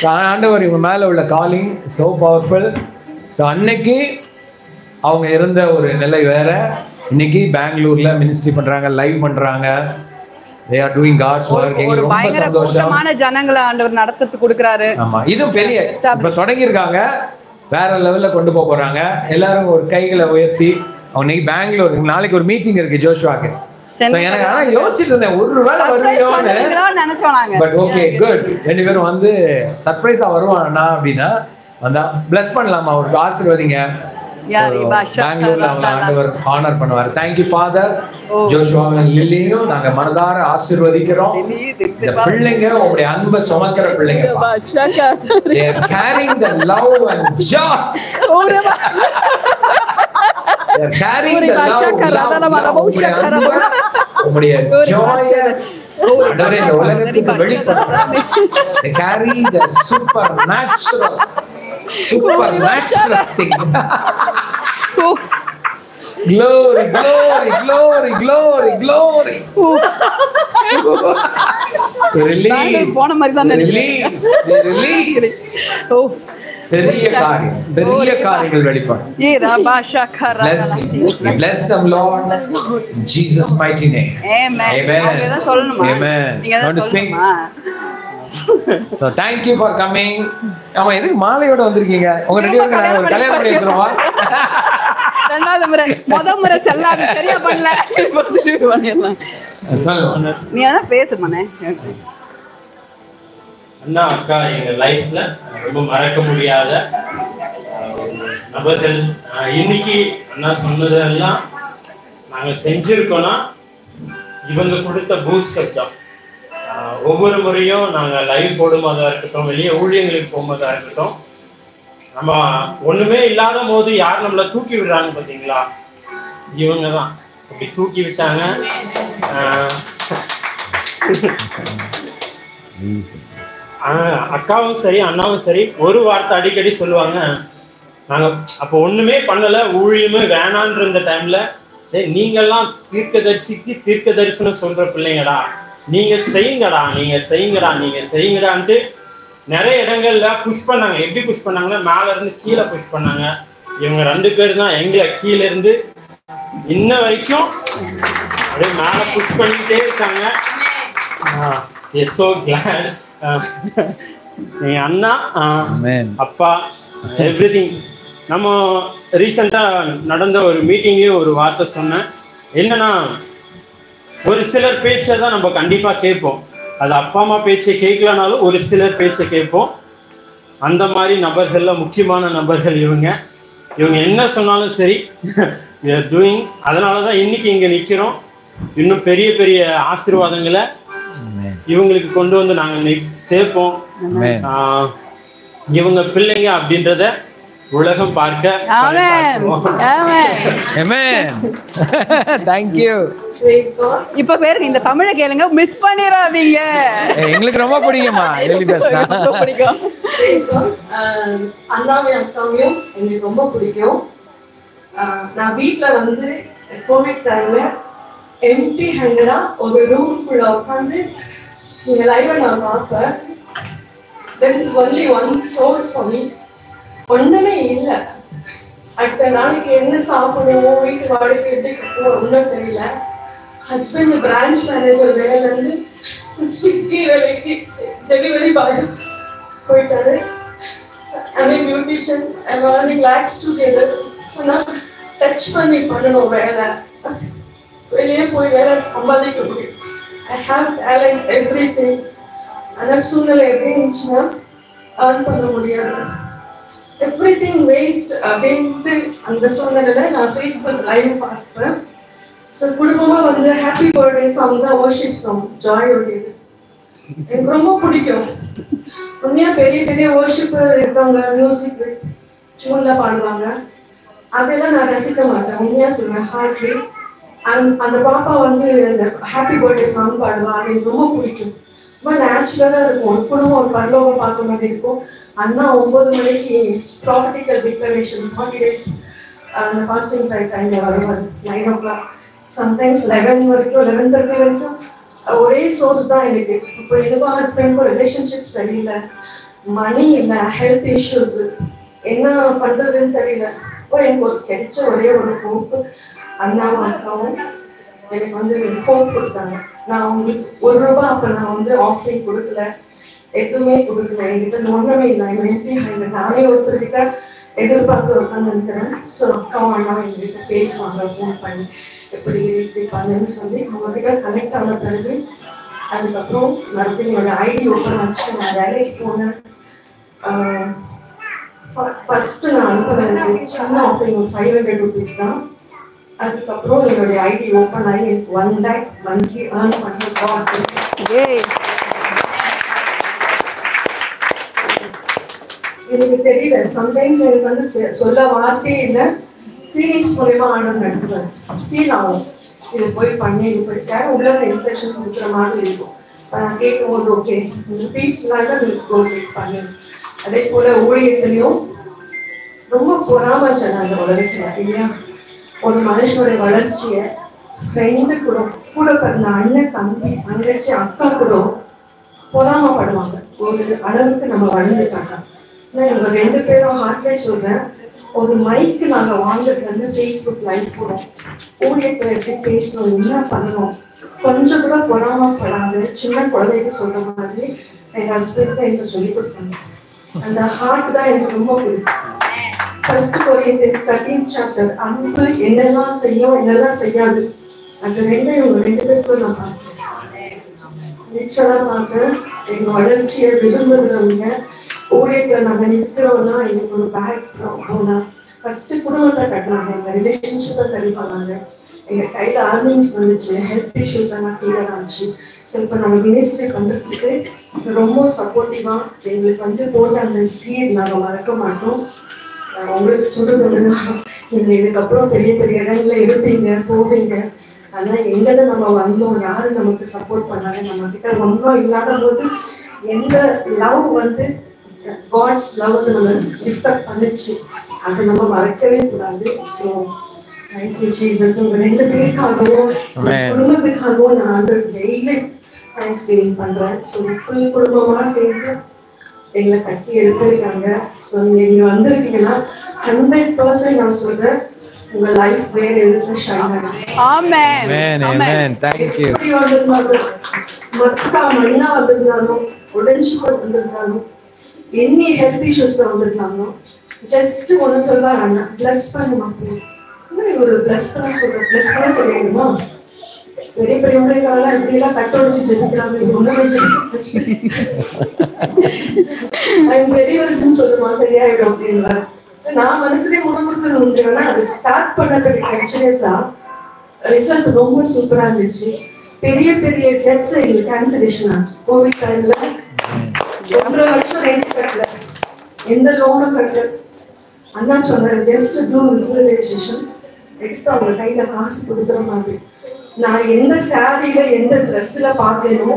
ஆண்டவர் இவங்க மேல உள்ள காலிங் சோ பவர்ஃபுல். ஸோ அன்னைக்கு அவங்க இருந்த ஒரு நிலை வேற. இன்னைக்கு பெங்களூர்ல மினிஸ்ட்ரி பண்றாங்க, லைவ் பண்றாங்க. They are doing God's work. ஒரு பயங்கர கூட்டமான ஜனங்களை ஆண்டவர் நடத்துறது கொடுக்கறாரு. ஆமா, இது பெரிய இப்ப தொடங்கி இருக்காங்க. வேற லெவல்ல கொண்டு போறாங்க. எல்லாரும் ஒரு கைகளை உயர்த்தி. அவனுக்கு பெங்களூர் நாளைக்கு ஒரு மீட்டிங் இருக்கு ஜோஷுவாக்கு. சோ எனக்கு ஆனா யோசிச்சிட்டு இருந்தேன் ஒருவேளை வருவியோன்னு நினைச்சோனாங்க. But okay good. ரெண்டு பேரும் வந்து சர்ப்ரைஸா வருவானா அப்படின்னா வந்தா பிளஸ் பண்ணலாமா, ஒரு ஆசீர்வதிங்க. பெங்களூர்ல அவங்க ஆண்டவர் ஆனர் பண்ணுவார். Thank you father. ஜோஷுவாவும் லில்லியும் நாங்க மனதார ஆசீர்வதிக்கிறோம். இந்த பிள்ளைங்க உங்களுடைய அன்பை சுமக்கிற பிள்ளைங்க. They are carrying the love and joy. They are carrying the love. உங்களுடைய joy அடரே இந்த உலகத்துக்கு வெளிப்படுத்துறாங்க. They carry the supernatural thing. Glory, glory, glory, glory, glory. Release. Release. பெரிய காரியங்கள் வெளிப்படும். Bless them, Lord. In Jesus' mighty name. Amen. Amen. Want to speak? So thank you for coming. ஆமா, எதுக்கு மாலையோட வந்திருக்கீங்க? உங்க ரெண்டு பேருக்கு நான் ஒரு கல்யாணம் பண்ணி வச்சிரோமா? ரெண்டாவது முறை முதல் முறை செல்லாது சரியா பண்ணல. இப்போ திருப்பி பண்ணிடலாம். சொல்லுங்க. நீ என்ன பேசுமானே? அண்ணா அக்கா எங்க லைஃப்ல ரொம்ப மறக்க முடியாத நபர்கள். இன்னைக்கு அண்ணா சொன்னதெல்லாம் நாங்க செஞ்சிருக்கோம்னா இவங்க கொடுத்த பூஸ்டர் தான். ஒவ்வொரு முறையும் நாங்கள் லைவ் போடும்போதா இருக்கட்டும், வெளியே ஊழியங்களுக்கு போகும்போதா இருக்கட்டும், நம்ம ஒண்ணுமே இல்லாத போது யார் நம்மளை தூக்கி விடுறாங்க பார்த்தீங்களா, இவங்க தான் அப்படி தூக்கி விட்டாங்க. அக்காவும் சரி அண்ணாவும் சரி ஒரு வார்த்தை அடிக்கடி சொல்லுவாங்க. நாங்கள் அப்போ ஒண்ணுமே பண்ணல, ஊழியமே வேணான்ற இந்த டைம்ல, நீங்கெல்லாம் தீர்க்க தரிசனம் சொல்ற பிள்ளைங்கடா, நீங்க செய்யுங்கடா நீங்க செய்யுங்கடா நீங்க செய்யுங்கடான்ட்டு நிறைய இடங்கள்ல புஷ் பண்ணாங்க. எப்படி புஷ் பண்ணாங்கன்னா மேல இருந்து கீழே புஷ் பண்ணாங்க. இவங்க ரெண்டு பேர் தான் எங்களை கீழே இருந்து இன்ன வரைக்கும் அப்படியே மேல புஷ் பண்ணிக்கிட்டே இருக்காங்க. so glad. எங்க அண்ணா அப்பா எவ்ரிதிங். நம்ம ரீசெண்டா நடந்த ஒரு மீட்டிங்லயும் ஒரு வார்த்தை சொன்னேன். என்னன்னா, ஒரு சிலர் பேச்சை தான் நம்ம கண்டிப்பா கேட்போம். அது அப்பா அம்மா பேச்சை கேட்கலனாலும் ஒரு சிலர் பேச்சை கேட்போம். அந்த மாதிரி நபர்கள்ல முக்கியமான நபர்கள் இவங்க என்ன சொன்னாலும் சரி டூயிங். அதனாலதான் இன்னைக்கு இங்க நிக்கிறோம். இன்னும் பெரிய பெரிய ஆசீர்வாதங்களை இவங்களுக்கு கொண்டு வந்து நாங்க சேர்ப்போம். இவங்க பிள்ளைங்க அப்படின்றத உலகம் பார்க்க ஆமென் ஆமென் ஆமென் thank you இப்ப பேருக்கு இந்த தமிழை கேளுங்க மிஸ் பண்ணிராதீங்க எங்களுக்கு ரொம்ப பிடிக்குமா டெய்லி பேசுறா ரொம்ப பிடிக்கும் அண்ணாவையும் அக்காவையும் எனக்கு ரொம்ப பிடிக்கும் நான் வீட்டில் வந்து கோவிட் டைம்ல எம்டி ஹேண்டடா ஒரு ரூம்குள்ள உட்காந்து நீங்க லைவா நான் பார்ப்பேன் there is only one source for me ஒண்ணுமே இல்லை அடுத்த நாளைக்கு என்ன சாப்பிடுவோம் வீட்டு வாடகை எப்படி கட்டுவோம் ஒன்றும் தெரியல ஹஸ்பண்ட் பிரான்ச் மேனேஜர் வேலையிலேருந்து ஸ்விக்கி வேலைக்கு டெலிவரி பாய் போயிட்டாரு I'm a beautician. I'm earning lakhs together. ஆனால் டச் பண்ணி பண்ணணும் வேலை வெளியே போய் வேலை சம்பாதிக்க முடியும் I have talent everything. ஆனால் சூழ்நிலை எப்படி இருந்துச்சுன்னா earn பண்ண முடியாது எவ்ரிதிங் வேஸ்ட் அப்படின்ட்டு அந்த சூழ்நிலையில நான் ஃபேஸ்புக் லைவ் பார்ப்பேன் ஸோ குடும்பமாக வந்து ஹாப்பி பர்த்டே சாங் தான் வர்ஷிப் சாங் ஜாய் உடையது எனக்கு ரொம்ப பிடிக்கும் உண்மையா பெரிய பெரிய வர்ஷிப்பர் இருக்காங்க மியூசிக் டியூன்ல பாடுவாங்க அதெல்லாம் நான் ரசிக்க மாட்டேன் உண்மையா சொல்றேன் ஹார்ட்லி அந்த பாப்பா வந்து அந்த ஹாப்பி பர்த்டே சாங் பாடுவா அது எனக்கு ரொம்ப பிடிக்கும் ரொம்ப நேச்சுரலா இருக்கும் ஒரு குடும்பம் ஒரு பரலோகம் பார்க்க மாதிரி இருக்கும் அண்ணா 9 மணிக்கு ப்ராஃபிட்டிக்கல் டிக்ளரேஷன் 40 days அந்த ஃபாஸ்டிங் டைம்ல வருவார் 9 o'clock சம்டைம்ஸ் 11 வரைக்கும் 11:30 வரைக்கும் ஒரே சோர்ஸ் தான் எனக்கு இப்போ எனக்கும் ஹஸ்பண்டுக்கும் ரிலேஷன்ஷிப் சரியில்லை மணி இல்லை ஹெல்த் இஷ்யூஸ் என்ன பண்றதுன்னு தெரியல இப்போ எனக்கு ஒரு கிடைச்ச ஒரே ஒரு ஹோப் அண்ணாவும் அக்காவும் எனக்கு வந்து ஹோப் கொடுத்தாங்க நான் உங்களுக்கு ₹1 அப்போ நான் வந்து ஆஃபரிங் கொடுக்கல எதுவுமே கொடுக்கல என்கிட்ட ஒன்றுமே இல்லை எம்பி ஹைண்ட் நானே ஒருத்தர்கிட்ட எதிர்பார்த்து உட்காந்துருக்கிறேன் ஸோ அக்காவும் அண்ணாவும் எங்ககிட்ட பேசுவாங்க ஃபோன் பண்ணி எப்படி இப்படி பண்ணுன்னு சொல்லி அவங்ககிட்ட கனெக்ட் ஆன பிறகு அதுக்கப்புறம் மறுபடியும் என்னோட ஐடி ஓப்பன் ஆச்சு நான் வேலைக்கு போனேன் ஃபர்ஸ்ட் நான் அனுப்புறது சின்ன ஆஃபரிங் ஒரு ₹500 தான் அதுக்கப்புறம் என்னுடைய ஐடி ஓப்பன் ஆகி எனக்கு 1 lakh மந்த்லி ஏர்ன் பண்ணிருக்கோம் எனக்கு தெரியல சம்டைம்ஸ் எனக்கு வந்து சொல்ல வார்த்தையே இல்லை ஃபீலிங்ஸ் மூலமா ஆர்டர் நடத்துவேன் ஃபீல் ஆகும் இது போய் பண்ணி இது போய் உள்ள இன்ஸ்ட்ரக்ஷன் கொடுக்குற மாதிரி இருக்கும் நான் கேட்கும்போது ஓகே பீஸ்ஃபுல்லாக உங்களுக்கு பண்ணு அதே போல ஊழியத்துலையும் ரொம்ப பொறாமச்சேன் நாங்கள் வளர்ச்சியா இல்லையா ஒரு மனுஷனுடைய வளர்ச்சியை ஃப்ரெண்டு கூட பிறந்த அண்ணன் தம்பி தங்கச்சி அக்கா கூட பொறாமப்படுவாங்க ஒரு அளவுக்கு நம்ம வளர்ந்துட்டாங்க நான் இவங்க 2 பேரும் ஹார்ட்லே சொல்றேன் ஒரு மைக்கு நாங்க வாங்குறது வந்து ஃபேஸ்புக் லைவ் போறோம் ஊழியத்தை எப்படி பேசணும் என்ன பண்ணணும் கொஞ்சம் கூட பொறாமப்படாது சின்ன குழந்தைக்கு சொல்ற மாதிரி எங்க ஹஸ்பண்ட் எனக்கு சொல்லி கொடுத்தாங்க அந்த ஹார்ட் தான் எனக்கு ரொம்ப பிடிக்கும் ஃபர்ஸ்ட் கொரிந்தியன்ஸ் 13th chapter அன்பு என்னெல்லாம் செய்யும் என்னெல்லாம் செய்யாது அந்த இவங்க 2 பேருக்கும் நான் பார்த்தேன் நிச்சயமாக எங்க வளர்ச்சியை விரும்புகிறவங்க ஊழியத்தில் நாங்கள் நிற்கிறோம்னா எனக்கு ஒரு பேக் போனா ஃபர்ஸ்ட் குடும்பத்தை கட்டினாங்க எங்க ரிலேஷன்ஷிப்பை சரி பண்ணாங்க எங்க கையில ஆர்னிங்ஸ் வந்துச்சு ஹெல்த் இஷ்யூஸ் எல்லாம் கிளியர் ஆச்சு ஸோ இப்போ நம்ம மினிஸ்ட்ரி பண்றதுக்கு ரொம்ப சப்போர்ட்டிவா எங்களுக்கு வந்து போட்ட அந்த சீட் நாங்கள் மறக்க மாட்டோம் உங்களுக்கு சொல்றதுன்னா நீங்க இதுக்கப்புறம் பெரிய பெரிய இடங்கள்ல இருப்பீங்க போவீங்க ஆனா எங்கதான் நம்ம வந்தோம் யாரு நமக்கு சப்போர்ட் பண்ணாங்க நம்ம கிட்ட ஒன்றும் இல்லாத போது எந்த லவ் வந்து காட்ஸ் லவ் வந்து நம்ம லிஃப்ட் அப் பண்ணுச்சு அதை நம்ம மறக்கவே கூடாது ஸோ தேங்க்யூ ஜீசஸ் உங்க 2 பேருக்காகவும் குடும்பத்துக்காகவும் நான் டெய்லி தேங்க்ஸ் கிவிங் பண்றேன் ஸோ ஃபுல் குடும்பமா சேர்ந்து எங்களை கட்டி எடுத்திருக்காங்க ஸோ நீங்க வந்திருக்கீங்கன்னா 100% நான் சொல்றேன் உங்க லைஃப் வேற எதுக்கு ஷைன் ஆகும் ஆமென் ஆமென் thank you மக்கா மண்ணா வந்திருந்தாலும் உடஞ்சி போட்டு வந்திருந்தாலும் என்ன ஹெல்த் இஷ்யூஸ்ல வந்திருந்தாலும் ஜஸ்ட் ஒன்று சொல்வாங்க அண்ணா பிளஸ் பண்ணுமா ஒரு பிளஸ் பண்ண சொல்றேன் பிளஸ் பண்ண சரியாயிடுமா பெரிய பெரிய உடைக்காரெல்லாம் இப்படி எல்லாம் கட்டொடிச்சு ஜெபிக்கிறாங்க ஒண்ணுமே டெலிவரின்னு சொல்லுமா சரியாயிடும் அப்படின்னா நான் மனசுலேயே முடமுடுத்தது உண்டு ஆனா அது ஸ்டார்ட் பண்ணதுக்கு கண்டினியூஸா ரிசல்ட் ரொம்ப சூப்பரா இருந்துச்சு பெரிய பெரிய டெத் கேன்சலேஷன் ஆச்சு கோவிட் டைம்ல 1.5 வருஷம் ரெண்ட் கட்டல எந்த லோனும் கட்டல அண்ணா சொன்னார் ஜஸ்ட் டூ விசுவலைசேஷன், எடுத்து அவங்க கையில காசு கொடுக்குற மாதிரி. நான் எந்த சாரியில எந்த ட்ரெஸ்ல பார்த்தேனோ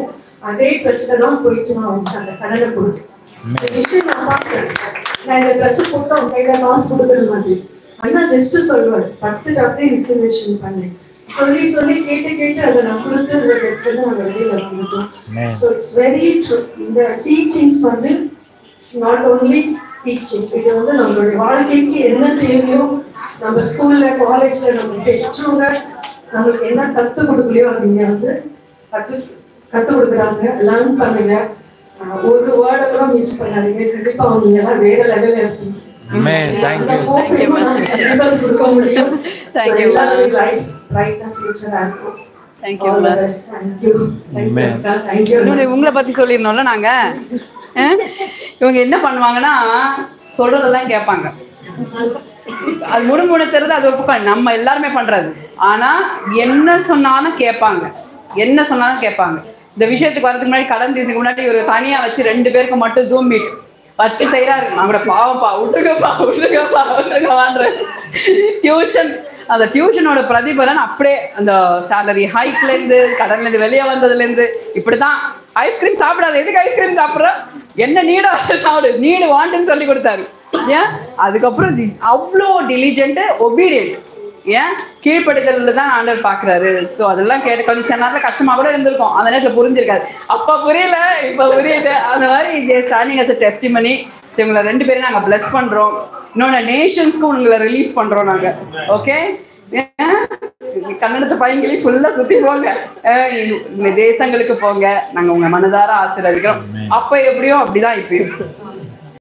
அதே ட்ரெஸ்ல தான் போயிட்டு நான் அவங்க அந்த கடனை கொடுத்தேன். இந்த விஷயம் நான் பார்க்கிறேன். நான் இந்த ட்ரெஸ் போட்டு அவங்க கையில காசு கொடுக்குற மாதிரி. அண்ணா ஜஸ்ட் சொல்லுவார், பட்டு அப்படியே விசுவலைசேஷன் பண்ணி சொல்லி சொல்லி கேட்டு கேட்டு அதை நான் கொடுத்து நாங்கள் வெளியில வந்துட்டோம். So it's very true. இந்த டீச்சிங்ஸ் வந்து இட்ஸ் நாட் ஓன்லி டீச்சிங், இது வந்து நம்மளுடைய வாழ்க்கைக்கு என்ன தேவையோ, நம்ம ஸ்கூல்ல காலேஜ்ல நம்ம பெற்றோங்க நம்மளுக்கு என்ன கற்றுக் கொடுக்கலையோ அது இங்க வந்து கற்றுக் கொடுக்குறாங்க. லேர்ன் பண்ணுங்க, ஒரு வேர்டை கூட மிஸ் பண்ணாதீங்க. கண்டிப்பா அவங்க எல்லாம் வேற லெவல்ல இருக்கீங்க. கொடுக்க முடியும். உங்களை பத்தி சொல்லிருந்தோம்ல நாங்க. இவங்க என்ன பண்ணுவாங்கன்னா சொல்றதெல்லாம் கேட்பாங்க. அது முணுமுணுத்துறது அது ஒப்புக்க நம்ம எல்லாருமே பண்றது. ஆனா என்ன சொன்னாலும் கேட்பாங்க, என்ன சொன்னாலும் கேட்பாங்க. இந்த விஷயத்துக்கு வரதுக்கு முன்னாடி கடந்ததுக்கு முன்னாடி ஒரு தனியா வச்சு 2 பேருக்கு மட்டும் ஜூம் மீட் வச்சு செய்யறாரு. அவங்களோட பாவப்பா விட்டுருக்கப்பான்ற டியூஷன். அந்த டியூஷனோட பிரதிபலன் அப்படியே அந்த சேலரி ஹைக்ல இருந்து, கடன்ல இருந்து வெளியே வந்ததுல இருந்து இப்படிதான். ஐஸ்கிரீம் சாப்பிடாது, எதுக்கு ஐஸ்கிரீம் சாப்பிட்ற, என்ன நீடா சாப்பிடு, நீடு வாண்டுன்னு சொல்லி கொடுத்தாரு. ஏன் அதுக்கப்புறம் அவ்வளோ டிலிஜென்ட் ஒபீடியன்ட். ஏன் கீழ்ப்படுதல் தான் ஆண்டவர் பாக்குறாரு. ஸோ அதெல்லாம் கேட்டு கொஞ்சம் நேரத்தில் கஷ்டமா கூட இருந்திருக்கும், அந்த நேரத்தில் புரிஞ்சிருக்காது. அப்ப புரியல, இப்ப புரியுது. அந்த மாதிரி ஸ்டாண்டிங் அஸ் அ டெஸ்டிமனி. இவங்களை 2 பேரும் நாங்கள் பிளஸ் பண்றோம். இன்னொன்று நேஷன்ஸ்க்கு உங்களை ரிலீஸ் பண்றோம் நாங்க. ஓகே, கன்னடத்தை பையங்களி ஃபுல்லா சுத்தி போங்க, தேசங்களுக்கு போங்க. நாங்க உங்க மனதார ஆசீர்வதிக்கிறோம். அப்ப எப்படியோ அப்படிதான் இப்பயும்.